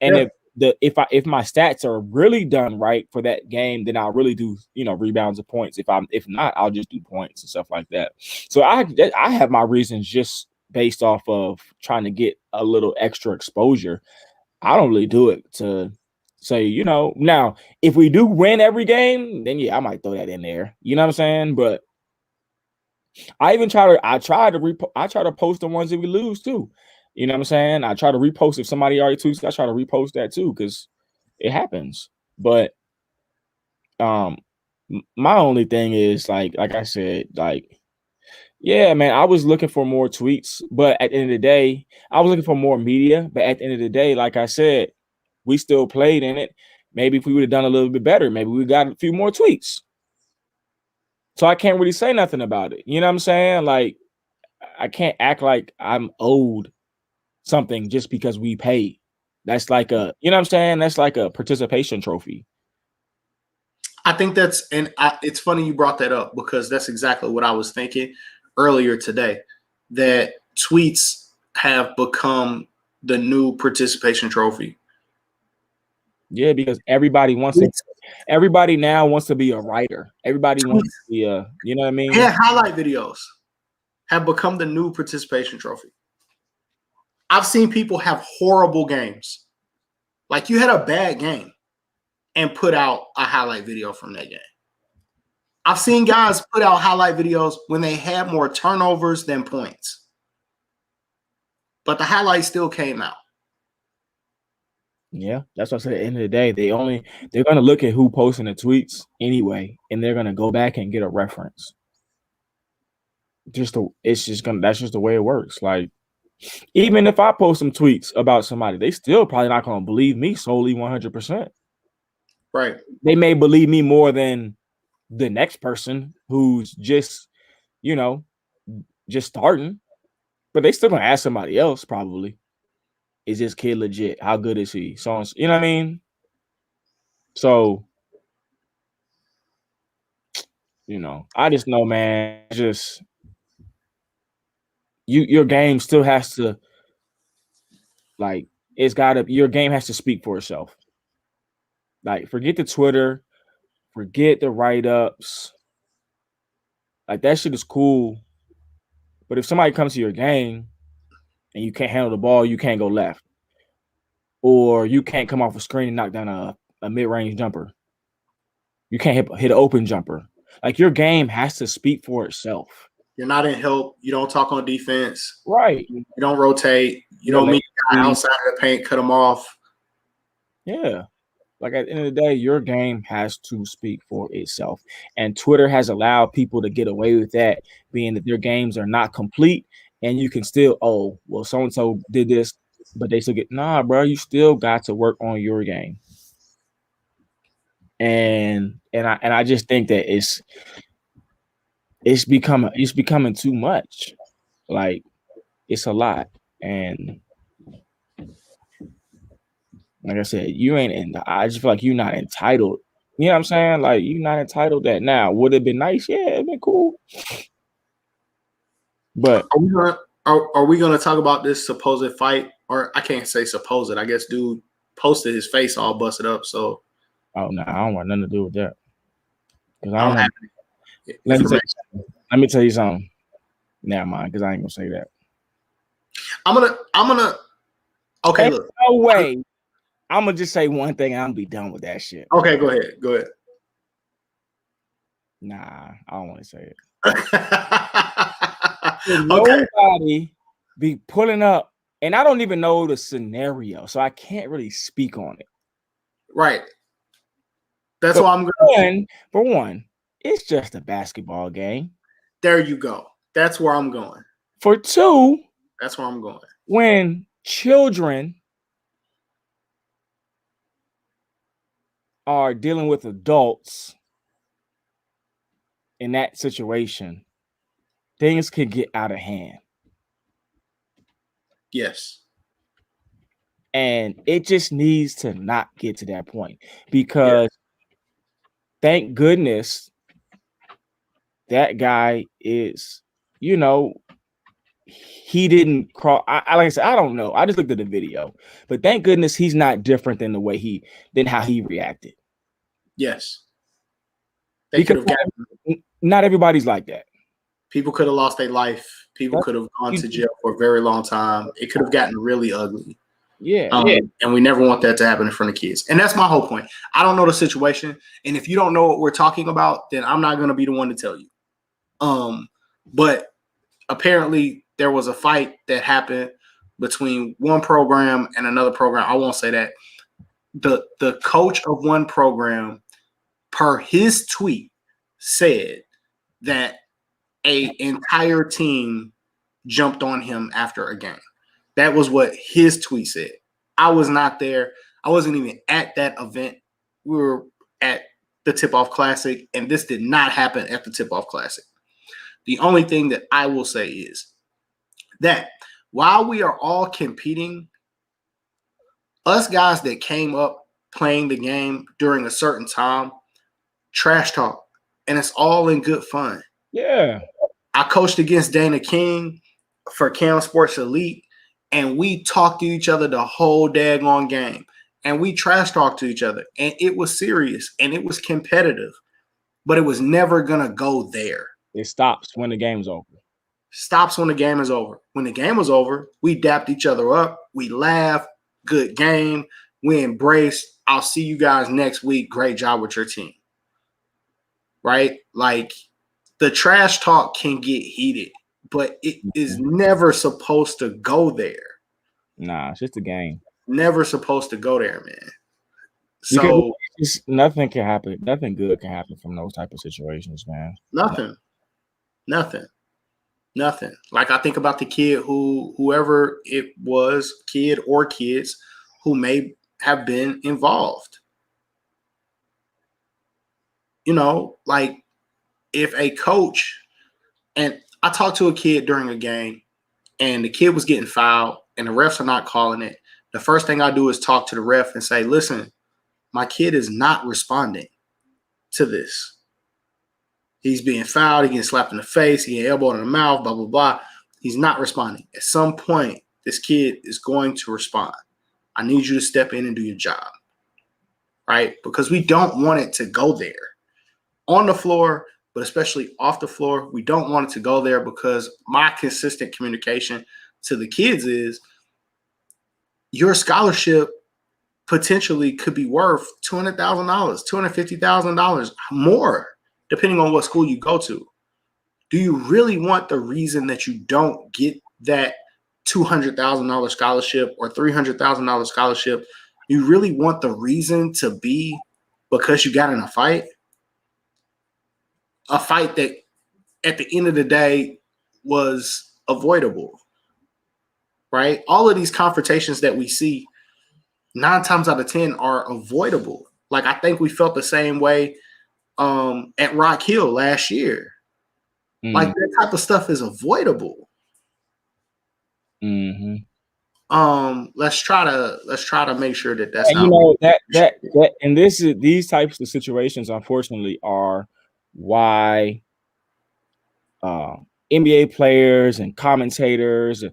And if my stats are really done right for that game, then I'll really do, rebounds and points. If not, I'll just do points and stuff like that. So I have my reasons just based off of trying to get a little extra exposure. I don't really do it to say, now if we do win every game, then yeah, I might throw that in there. You know what I'm saying? But I try to post the ones that we lose too. You know what I'm saying? I try to repost if somebody already tweets. I try to repost that too because it happens. But my only thing is like I said, like, yeah, man, I was looking for more tweets, but at the end of the day, I was looking for more media. But at the end of the day, like I said, we still played in it. Maybe if we would have done a little bit better, maybe we got a few more tweets. So I can't really say nothing about it. You know what I'm saying? Like, I can't act like I'm owed something just because we paid. That's like you know what I'm saying? That's like a participation trophy. I think it's funny you brought that up because that's exactly what I was thinking earlier today, that tweets have become the new participation trophy. Yeah, because everybody now wants to be a writer. Everybody wants to be you know what I mean? Yeah, highlight videos have become the new participation trophy. I've seen people have horrible games. Like you had a bad game and put out a highlight video from that game. I've seen guys put out highlight videos when they had more turnovers than points. But the highlight still came out. Yeah, that's what I said. At the end of the day, they're gonna look at who posting the tweets anyway, and they're gonna go back and get a reference. That's just the way it works. Like, even if I post some tweets about somebody, they still probably not gonna believe me solely 100%. Right. They may believe me more than the next person who's just, just starting, but they still gonna ask somebody else probably. Is this kid legit? How good is he? So, you know what I mean? So, I just know, man, just your game still has to, like, your game has to speak for itself. Like, forget the Twitter, forget the write-ups. Like, that shit is cool. But if somebody comes to your game and you can't handle the ball, you can't go left. Or you can't come off a screen and knock down a mid-range jumper. You can't hit an open jumper. Like, your game has to speak for itself. You're not in help. You don't talk on defense. Right. You don't rotate. You don't meet the guy outside of the paint, cut him off. Yeah. Like, at the end of the day, your game has to speak for itself. And Twitter has allowed people to get away with that, being that their games are not complete. And you can still, so-and-so did this, but they still nah, bro, you still got to work on your game. And I just think that it's becoming too much. Like, it's a lot. And Like I said, you ain't in. I just feel like you're not entitled. You know what I'm saying? Like you're not entitled that now. Would it have been nice? Yeah, it'd been cool. But are we gonna talk about this supposed fight? Or I can't say supposed. I guess dude posted his face all busted up. So oh no, I don't want nothing to do with that. Because I don't have let me tell you something. Never mind, because I ain't gonna say that. I'm gonna okay, Ain't look. No way. I'm gonna just say one thing and I'm gonna be done with that shit. Okay, go ahead. Nah, I don't want to say it. Okay. Nobody be pulling up, and I don't even know the scenario, so I can't really speak on it. Right. That's why I'm going. For one, it's just a basketball game. There you go. That's where I'm going. For two, that's where I'm going. When children are dealing with adults in that situation, things can get out of hand. Yes. And it just needs to not get to that point because thank goodness that guy is, you know, he didn't crawl. Like I said, I don't know. I just looked at the video, but thank goodness he's not different than the way than how he reacted. Yes. They could have gotten. Not everybody's like that. People could have lost their life. People could have gone to jail for a very long time. It could have gotten really ugly. Yeah. And we never want that to happen in front of kids. And that's my whole point. I don't know the situation. And if you don't know what we're talking about, then I'm not going to be the one to tell you. But apparently there was a fight that happened between one program and another program. I won't say that. The coach of one program, per his tweet, said that an entire team jumped on him after a game. That was what his tweet said. I was not there. I wasn't even at that event. We were at the Tip-Off Classic, and this did not happen at the Tip-Off Classic. The only thing that I will say is that while we are all competing, us guys that came up playing the game during a certain time, trash talk, and it's all in good fun. Yeah. I coached against Dana King for Cam Sports Elite, and we talked to each other the whole daggone game. And we trash talked to each other. And it was serious, and it was competitive. But it was never going to go there. It stops when the game's over. Stops when the game is over. When the game was over, we dapped each other up. We laughed. Good game. We embraced. I'll see you guys next week. Great job with your team. Right? Like, the trash talk can get heated, but it is never supposed to go there. Nah, it's just a game. Never supposed to go there, man. So nothing can happen. Nothing good can happen from those type of situations, man. Nothing. Like I think about the kid whoever it was, kid or kids, who may have been involved. You know, like if a coach, and I talked to a kid during a game and the kid was getting fouled and the refs are not calling it, the first thing I do is talk to the ref and say, listen, my kid is not responding to this. He's being fouled. He getting slapped in the face. He getting elbowed in the mouth, blah, blah, blah. He's not responding. At some point, this kid is going to respond. I need you to step in and do your job, right? Because we don't want it to go there. On the floor, but especially off the floor, we don't want it to go there because my consistent communication to the kids is your scholarship potentially could be worth $200,000, $250,000 more, depending on what school you go to. Do you really want the reason that you don't get that $200,000 scholarship or $300,000 scholarship? You really want the reason to be because you got in a fight? A fight that at the end of the day was avoidable, right? All of these confrontations that we see 9 times out of 10 are avoidable. Like I think we felt the same way at Rock Hill last year. Like that type of stuff is avoidable. Mm-hmm. let's try to make sure that that's And not. you know that and these types of situations, unfortunately, are why NBA players and commentators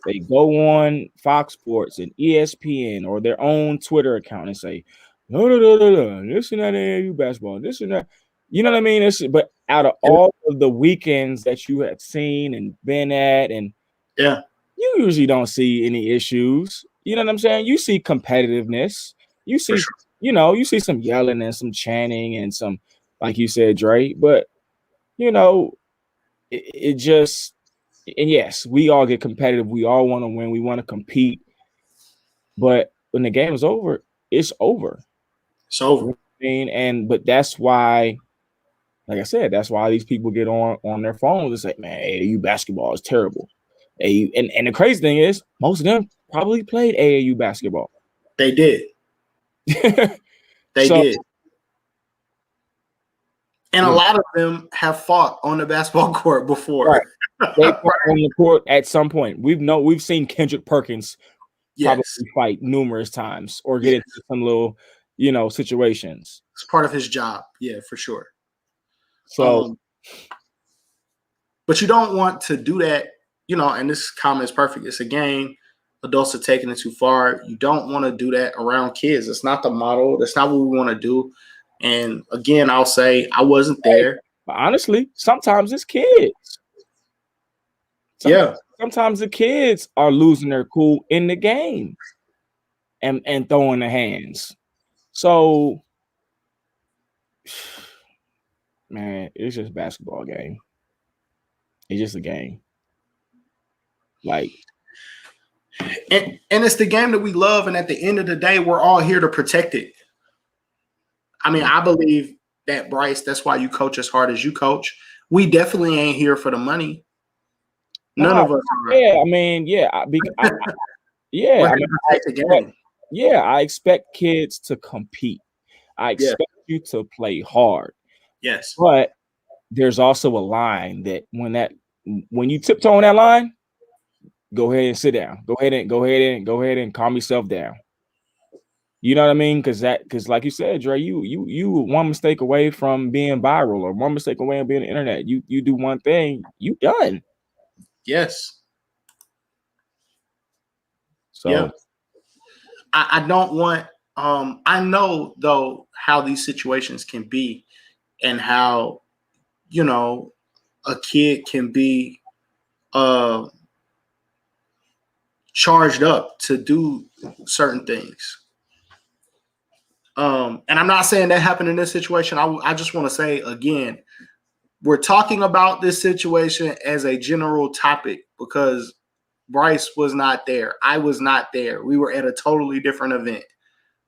they go on Fox Sports and ESPN or their own Twitter account and say, no, this and that AAU basketball, this and that. You know what I mean? But out of all of the weekends that you have seen and been at, and Yeah, you usually don't see any issues. You know what I'm saying? You see competitiveness. You see, sure. you see some yelling and some chanting and some, like you said, Dre. But you know, it just, and yes, we all get competitive. We all want to win. We want to compete. But when the game is over, it's over. It's over. But that's why, like I said, that's why these people get on their phones and say, "Man, AAU basketball is terrible." And the crazy thing is, most of them probably played AAU basketball. They did. They did. And a lot of them have fought on the basketball court before. Right. They fought on the court at some point. We've seen Kendrick Perkins probably fight numerous times or get into some little, situations. It's part of his job. Yeah, for sure. So, but you don't want to do that, and this comment is perfect. It's a game. Adults are taking it too far. You don't want to do that around kids. It's not the model. That's not what we want to do. And again, I'll say I wasn't there. But honestly, sometimes it's kids. Sometimes the kids are losing their cool in the game and throwing their hands. So, man, it's just a basketball game. It's just a game. Like, and it's the game that we love, and at the end of the day, we're all here to protect it. I mean, I believe that, Bryce, that's why you coach as hard as you coach. We definitely ain't here for the money. None of us are. Yeah, I mean, yeah. I expect kids to compete. I expect you to play hard. Yes. But there's also a line that when you tiptoe on that line, go ahead and sit down. Go ahead and calm yourself down. You know what I mean? Because like you said, Dre, you one mistake away from being viral or one mistake away from being on the internet. You do one thing, you done. Yes. So yeah. I don't want I know though how these situations can be and how a kid can be charged up to do certain things. And I'm not saying that happened in this situation. I just want to say again, we're talking about this situation as a general topic because Bryce was not there. I was not there. We were at a totally different event.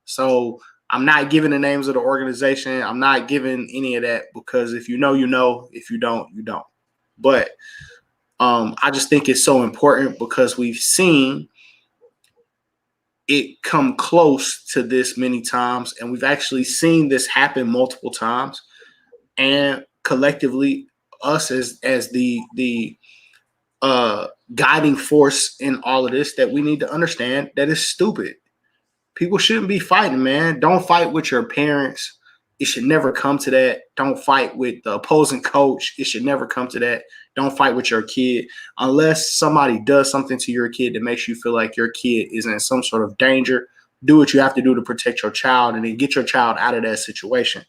So I'm not giving the names of the organization. I'm not giving any of that because if you know, you know. If you don't, you don't. But I just think it's so important because we've seen it come close to this many times, and we've actually seen this happen multiple times. And collectively, us as the guiding force in all of this, that we need to understand that it's stupid. People shouldn't be fighting, man. Don't fight with your parents. It should never come to that. Don't fight with the opposing coach. It should never come to that. Don't fight with your kid unless somebody does something to your kid that makes you feel like your kid is in some sort of danger. Do what you have to do to protect your child and then get your child out of that situation.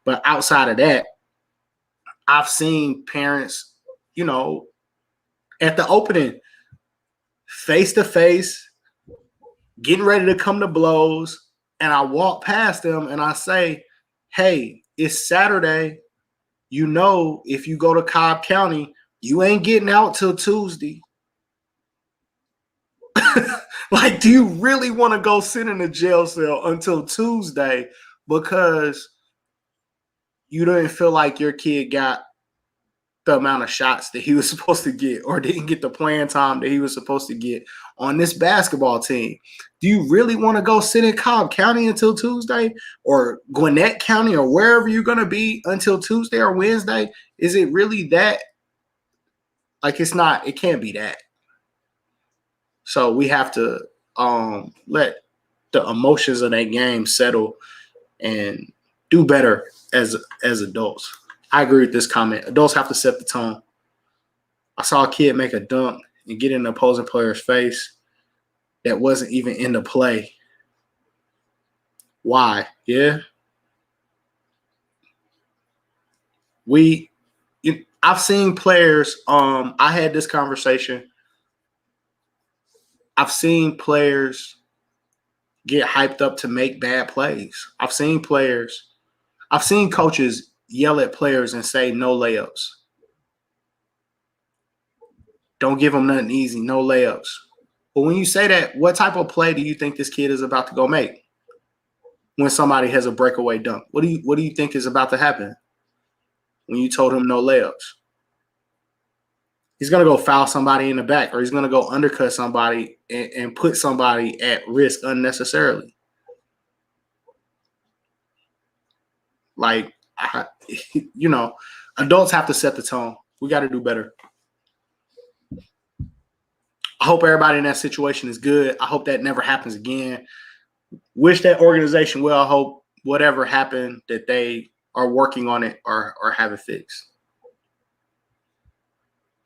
But outside of that, I've seen parents, at the opening, face to face, getting ready to come to blows, and I walk past them and I say, hey, it's Saturday. If you go to Cobb County, you ain't getting out till Tuesday. Like, do you really want to go sit in a jail cell until Tuesday because you didn't feel like your kid got the amount of shots that he was supposed to get or didn't get the playing time that he was supposed to get on this basketball team? Do you really want to go sit in Cobb County until Tuesday or Gwinnett County or wherever you're going to be until Tuesday or Wednesday? Is it really that? Like, it's not, it can't be that. So we have to let the emotions of that game settle and do better as adults. I agree with this comment. Adults have to set the tone. I saw a kid make a dunk and get in the opposing player's face that wasn't even in the play. Why? Yeah. I've seen players, I had this conversation. I've seen players get hyped up to make bad plays. I've seen coaches yell at players and say no layups. Don't give them nothing easy, no layups. But when you say that, what type of play do you think this kid is about to go make when somebody has a breakaway dunk? What do you think is about to happen when you told him no layups? He's going to go foul somebody in the back, or he's going to go undercut somebody and put somebody at risk unnecessarily. Like, adults have to set the tone. We got to do better. I hope everybody in that situation is good. I hope that never happens again. Wish that organization well. I hope whatever happened that they are working on it or have it fixed.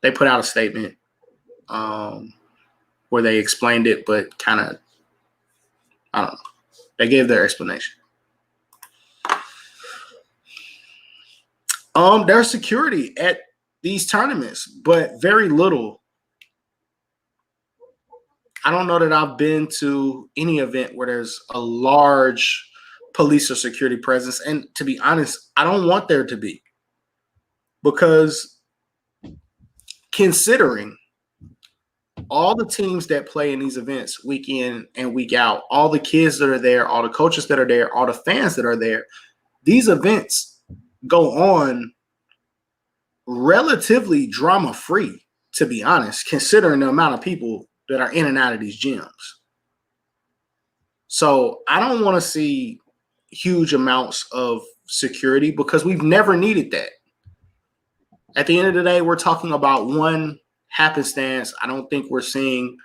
They put out a statement where they explained it, but kind of, I don't know. They gave their explanation. There's security at these tournaments, but very little. I don't know that I've been to any event where there's a large police or security presence. And to be honest, I don't want there to be. Because considering all the teams that play in these events week in and week out, all the kids that are there, all the coaches that are there, all the fans that are there, these events go on relatively drama-free, to be honest, considering the amount of people that are in and out of these gyms. So I don't want to see huge amounts of security because we've never needed that. At the end of the day, we're talking about one happenstance. I don't think we're seeing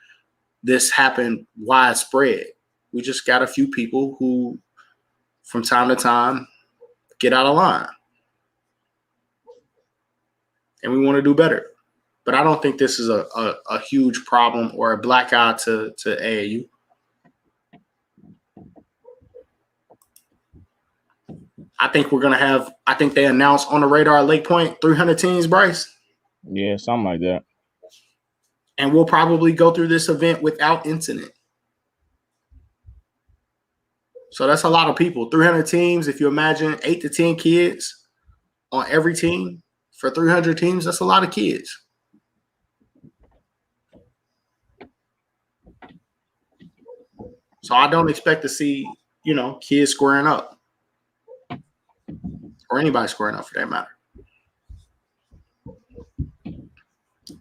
this happen widespread. We just got a few people who, from time to time, get out of line. And we want to do better. But I don't think this is a huge problem or a black eye to AAU. I think we're going to have – I think they announced on the radar at Lake Point 300 teams, Bryce. Yeah, something like that. And we'll probably go through this event without incident. So that's a lot of people. 300 teams, if you imagine 8 to 10 kids on every team for 300 teams, that's a lot of kids. So I don't expect to see, kids squaring up. Or anybody squaring up for that matter.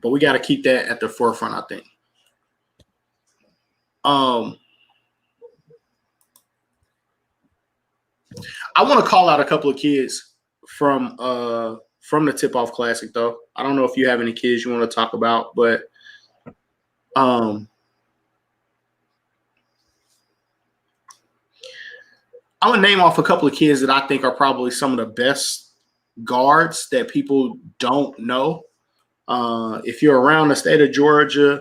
But we got to keep that at the forefront, I think. I want to call out a couple of kids from the Tip-Off Classic, though. I don't know if you have any kids you want to talk about, but I'm going to name off a couple of kids that I think are probably some of the best guards that people don't know. If you're around the state of Georgia,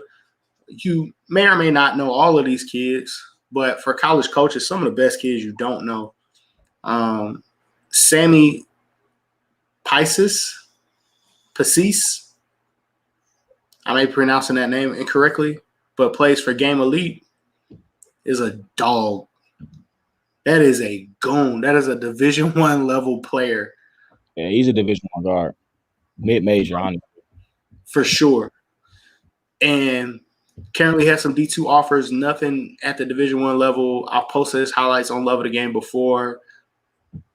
you may or may not know all of these kids, but for college coaches, some of the best kids you don't know. Sammy Pacis, I may be pronouncing that name incorrectly, but plays for Game Elite, is a dog. That is a goon. That is a Division I level player. Yeah, he's a Division I guard. Mid-major, honestly. For sure. And currently has some D2 offers, nothing at the Division I level. I've posted his highlights on Love of the Game before.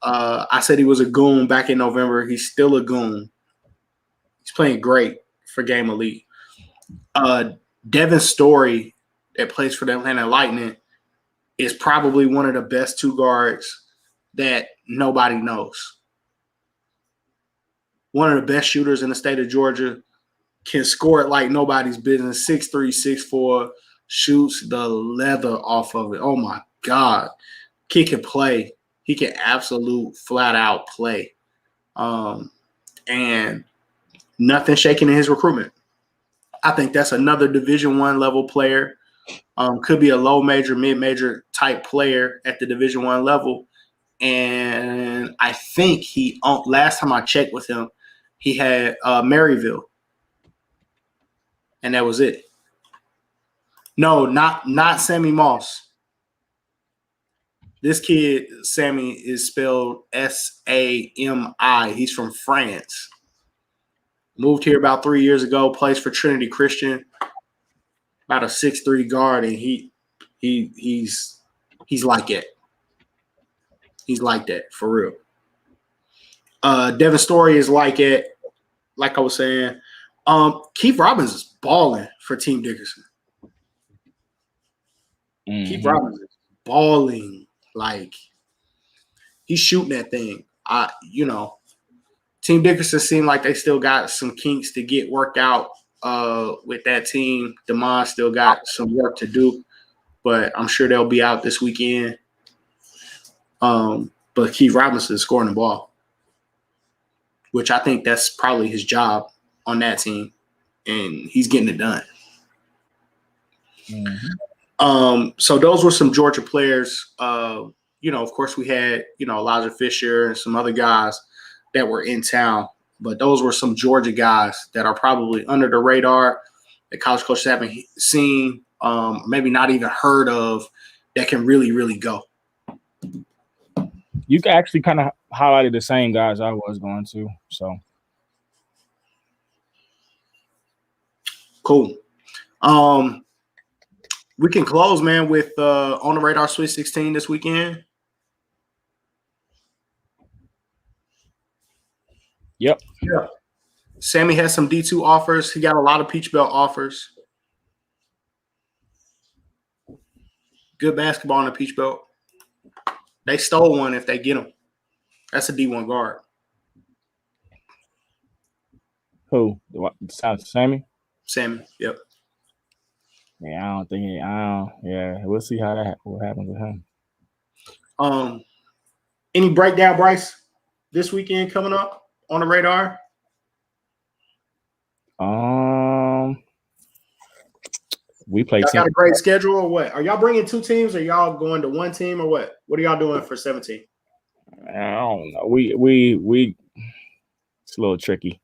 I said he was a goon back in November. He's still a goon. He's playing great for Game Elite. Devin Story, that plays for the Atlanta Lightning, is probably one of the best two guards that nobody knows. One of the best shooters in the state of Georgia, can score it like nobody's business, 6'3", 6'4", shoots the leather off of it. Oh my God. Kid can play. He can absolute flat out play. And nothing shaking in his recruitment. I think that's another Division I level player. Could be a low major, mid major type player at the Division I level. And I think last time I checked with him, he had Maryville. And that was it. No, not Sammy Moss. This kid, Sammy, is spelled Sami. He's from France. Moved here about 3 years ago, plays for Trinity Christian. About a 6'3" guard, and he's like it. He's like that, for real. Devin Story is like it, like I was saying. Keith Robbins is balling for Team Dickerson. Mm-hmm. Keith Robbins is balling. Like, he's shooting that thing. Team Dickerson seemed like they still got some kinks to get worked out with that team. DeMond still got some work to do, but I'm sure they'll be out this weekend. But Keith Robinson is scoring the ball, which I think that's probably his job on that team, and he's getting it done. Mm-hmm. So those were some Georgia players. Of course, we had, Elijah Fisher and some other guys that were in town, but those were some Georgia guys that are probably under the radar that college coaches haven't seen, maybe not even heard of, that can really, really go. You actually kind of highlighted the same guys I was going to, so. Cool. We can close, man, with On the Radar Sweet 16 this weekend. Yep. Yeah. Sammy has some D2 offers. He got a lot of Peach Belt offers. Good basketball in the Peach Belt. They stole one if they get him. That's a D1 guard. Who? Sammy? Sammy, yep. Yeah, yeah, we'll see what happens with him. Any breakdown, Bryce, this weekend coming up on the radar? We play. Y'all got a great schedule or what? Are y'all bringing two teams or y'all going to one team or what? What are y'all doing for 17? I don't know. We it's a little tricky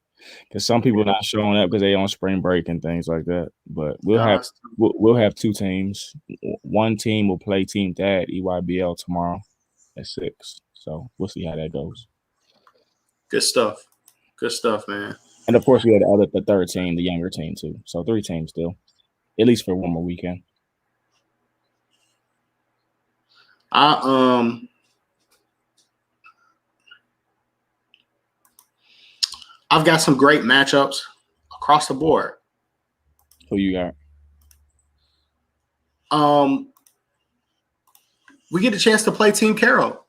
because some people not showing up because they on spring break and things like that. But we'll have two teams. One team will play Team Dad EYBL tomorrow at 6. So we'll see how that goes. Good stuff. Good stuff, man. And of course we had the third team, the younger team too. So 3 teams still, at least for one more weekend. I've got some great matchups across the board. Who you got? We get a chance to play Team Carroll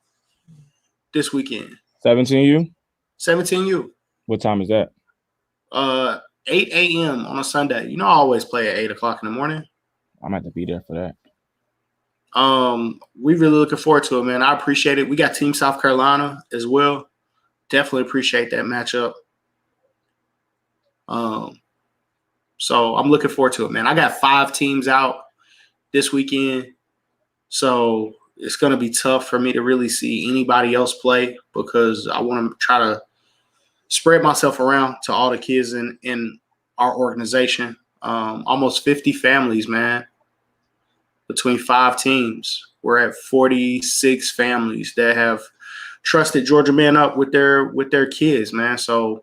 this weekend. 17U? 17U. What time is that? 8 a.m. on a Sunday. I always play at 8 o'clock in the morning. I'm going to have to be there for that. We really looking forward to it, man. I appreciate it. We got Team South Carolina as well. Definitely appreciate that matchup. So I'm looking forward to it, man. I got 5 teams out this weekend, so it's going to be tough for me to really see anybody else play because I want to try to spread myself around to all the kids in our organization. Almost 50 families, man, between 5 teams. We're at 46 families that have trusted Georgia Man Up with their kids, man. So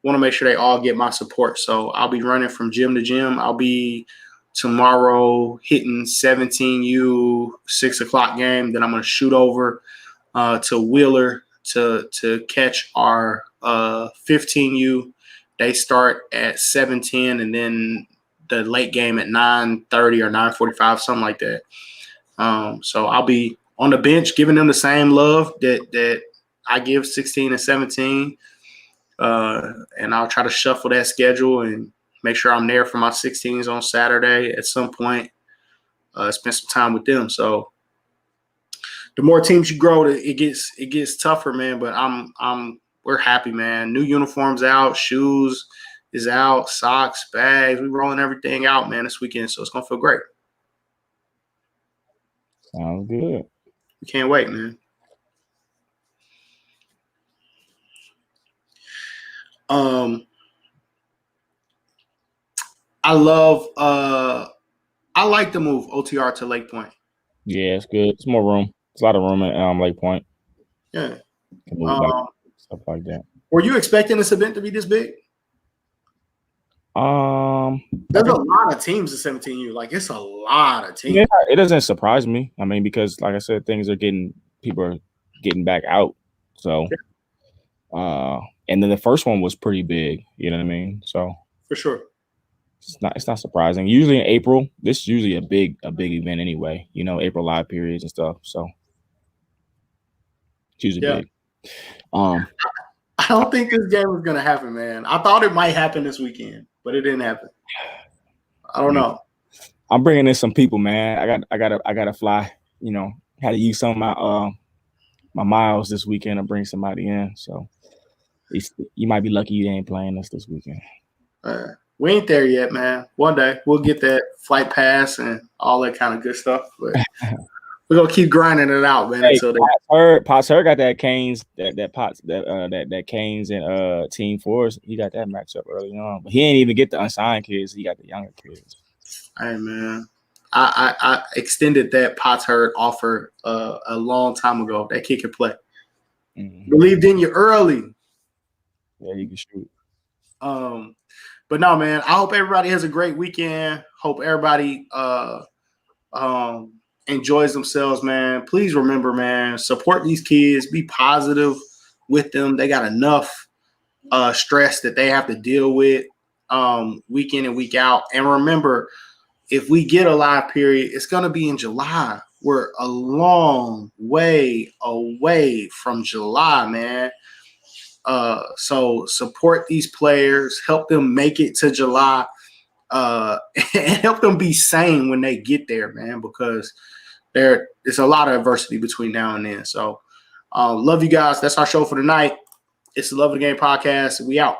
want to make sure they all get my support. So I'll be running from gym to gym. I'll be tomorrow hitting 17U 6 o'clock game. Then I'm going to shoot over to Wheeler to catch our 15U. They start at 7:10 and then the late game at 9:30 or 9:45, something like that. So I'll be on the bench giving them the same love that I give 16 and 17. And I'll try to shuffle that schedule and make sure I'm there for my 16s on Saturday at some point. Spend some time with them. So the more teams you grow, it gets tougher, man. But we're happy, man. New uniforms out, shoes is out, socks, bags. We're rolling everything out, man, this weekend. So it's gonna feel great. Sounds good. We can't wait, man. I like the move OTR to Lake Point. Yeah, it's good. It's more room. It's a lot of room at Lake Point. Yeah. Stuff like that. Were you expecting this event to be this big? There's a lot of teams at 17U. Like, it's a lot of teams. Yeah, it doesn't surprise me. I mean, because like I said, people are getting back out. So, and then the first one was pretty big. You know what I mean? So for sure, it's not surprising. Usually in April, this is usually a big event anyway. You know, April live periods and stuff. So it's usually big. I don't think this game is gonna happen, man. I thought it might happen this weekend, but it didn't happen. I don't know. I'm bringing in some people, man. I gotta fly. You know, had to use some of my my miles this weekend to bring somebody in. So you might be lucky you ain't playing us this weekend. We ain't there yet, man. One day we'll get that flight pass and all that kind of good stuff. But we're gonna keep grinding it out, man. Until Potts got that Canes, that Canes and Team Force. He got that matchup early on, but he ain't even get the unsigned kids. He got the younger kids. Hey, man, I extended that Potts Hurt offer a long time ago. That kid can play. Mm-hmm. Believed in you early. Yeah, he can shoot. But no, man. I hope everybody has a great weekend. Hope everybody enjoys themselves, man. Please remember, man, support these kids. Be positive with them. They got enough stress that they have to deal with week in and week out. And remember, if we get a live period, it's going to be in July. We're a long way away from July, man. So support these players, help them make it to July, and help them be sane when they get there, man, because there's a lot of adversity between now and then. So love you guys. That's our show for tonight. It's the Love of the Game podcast. We out.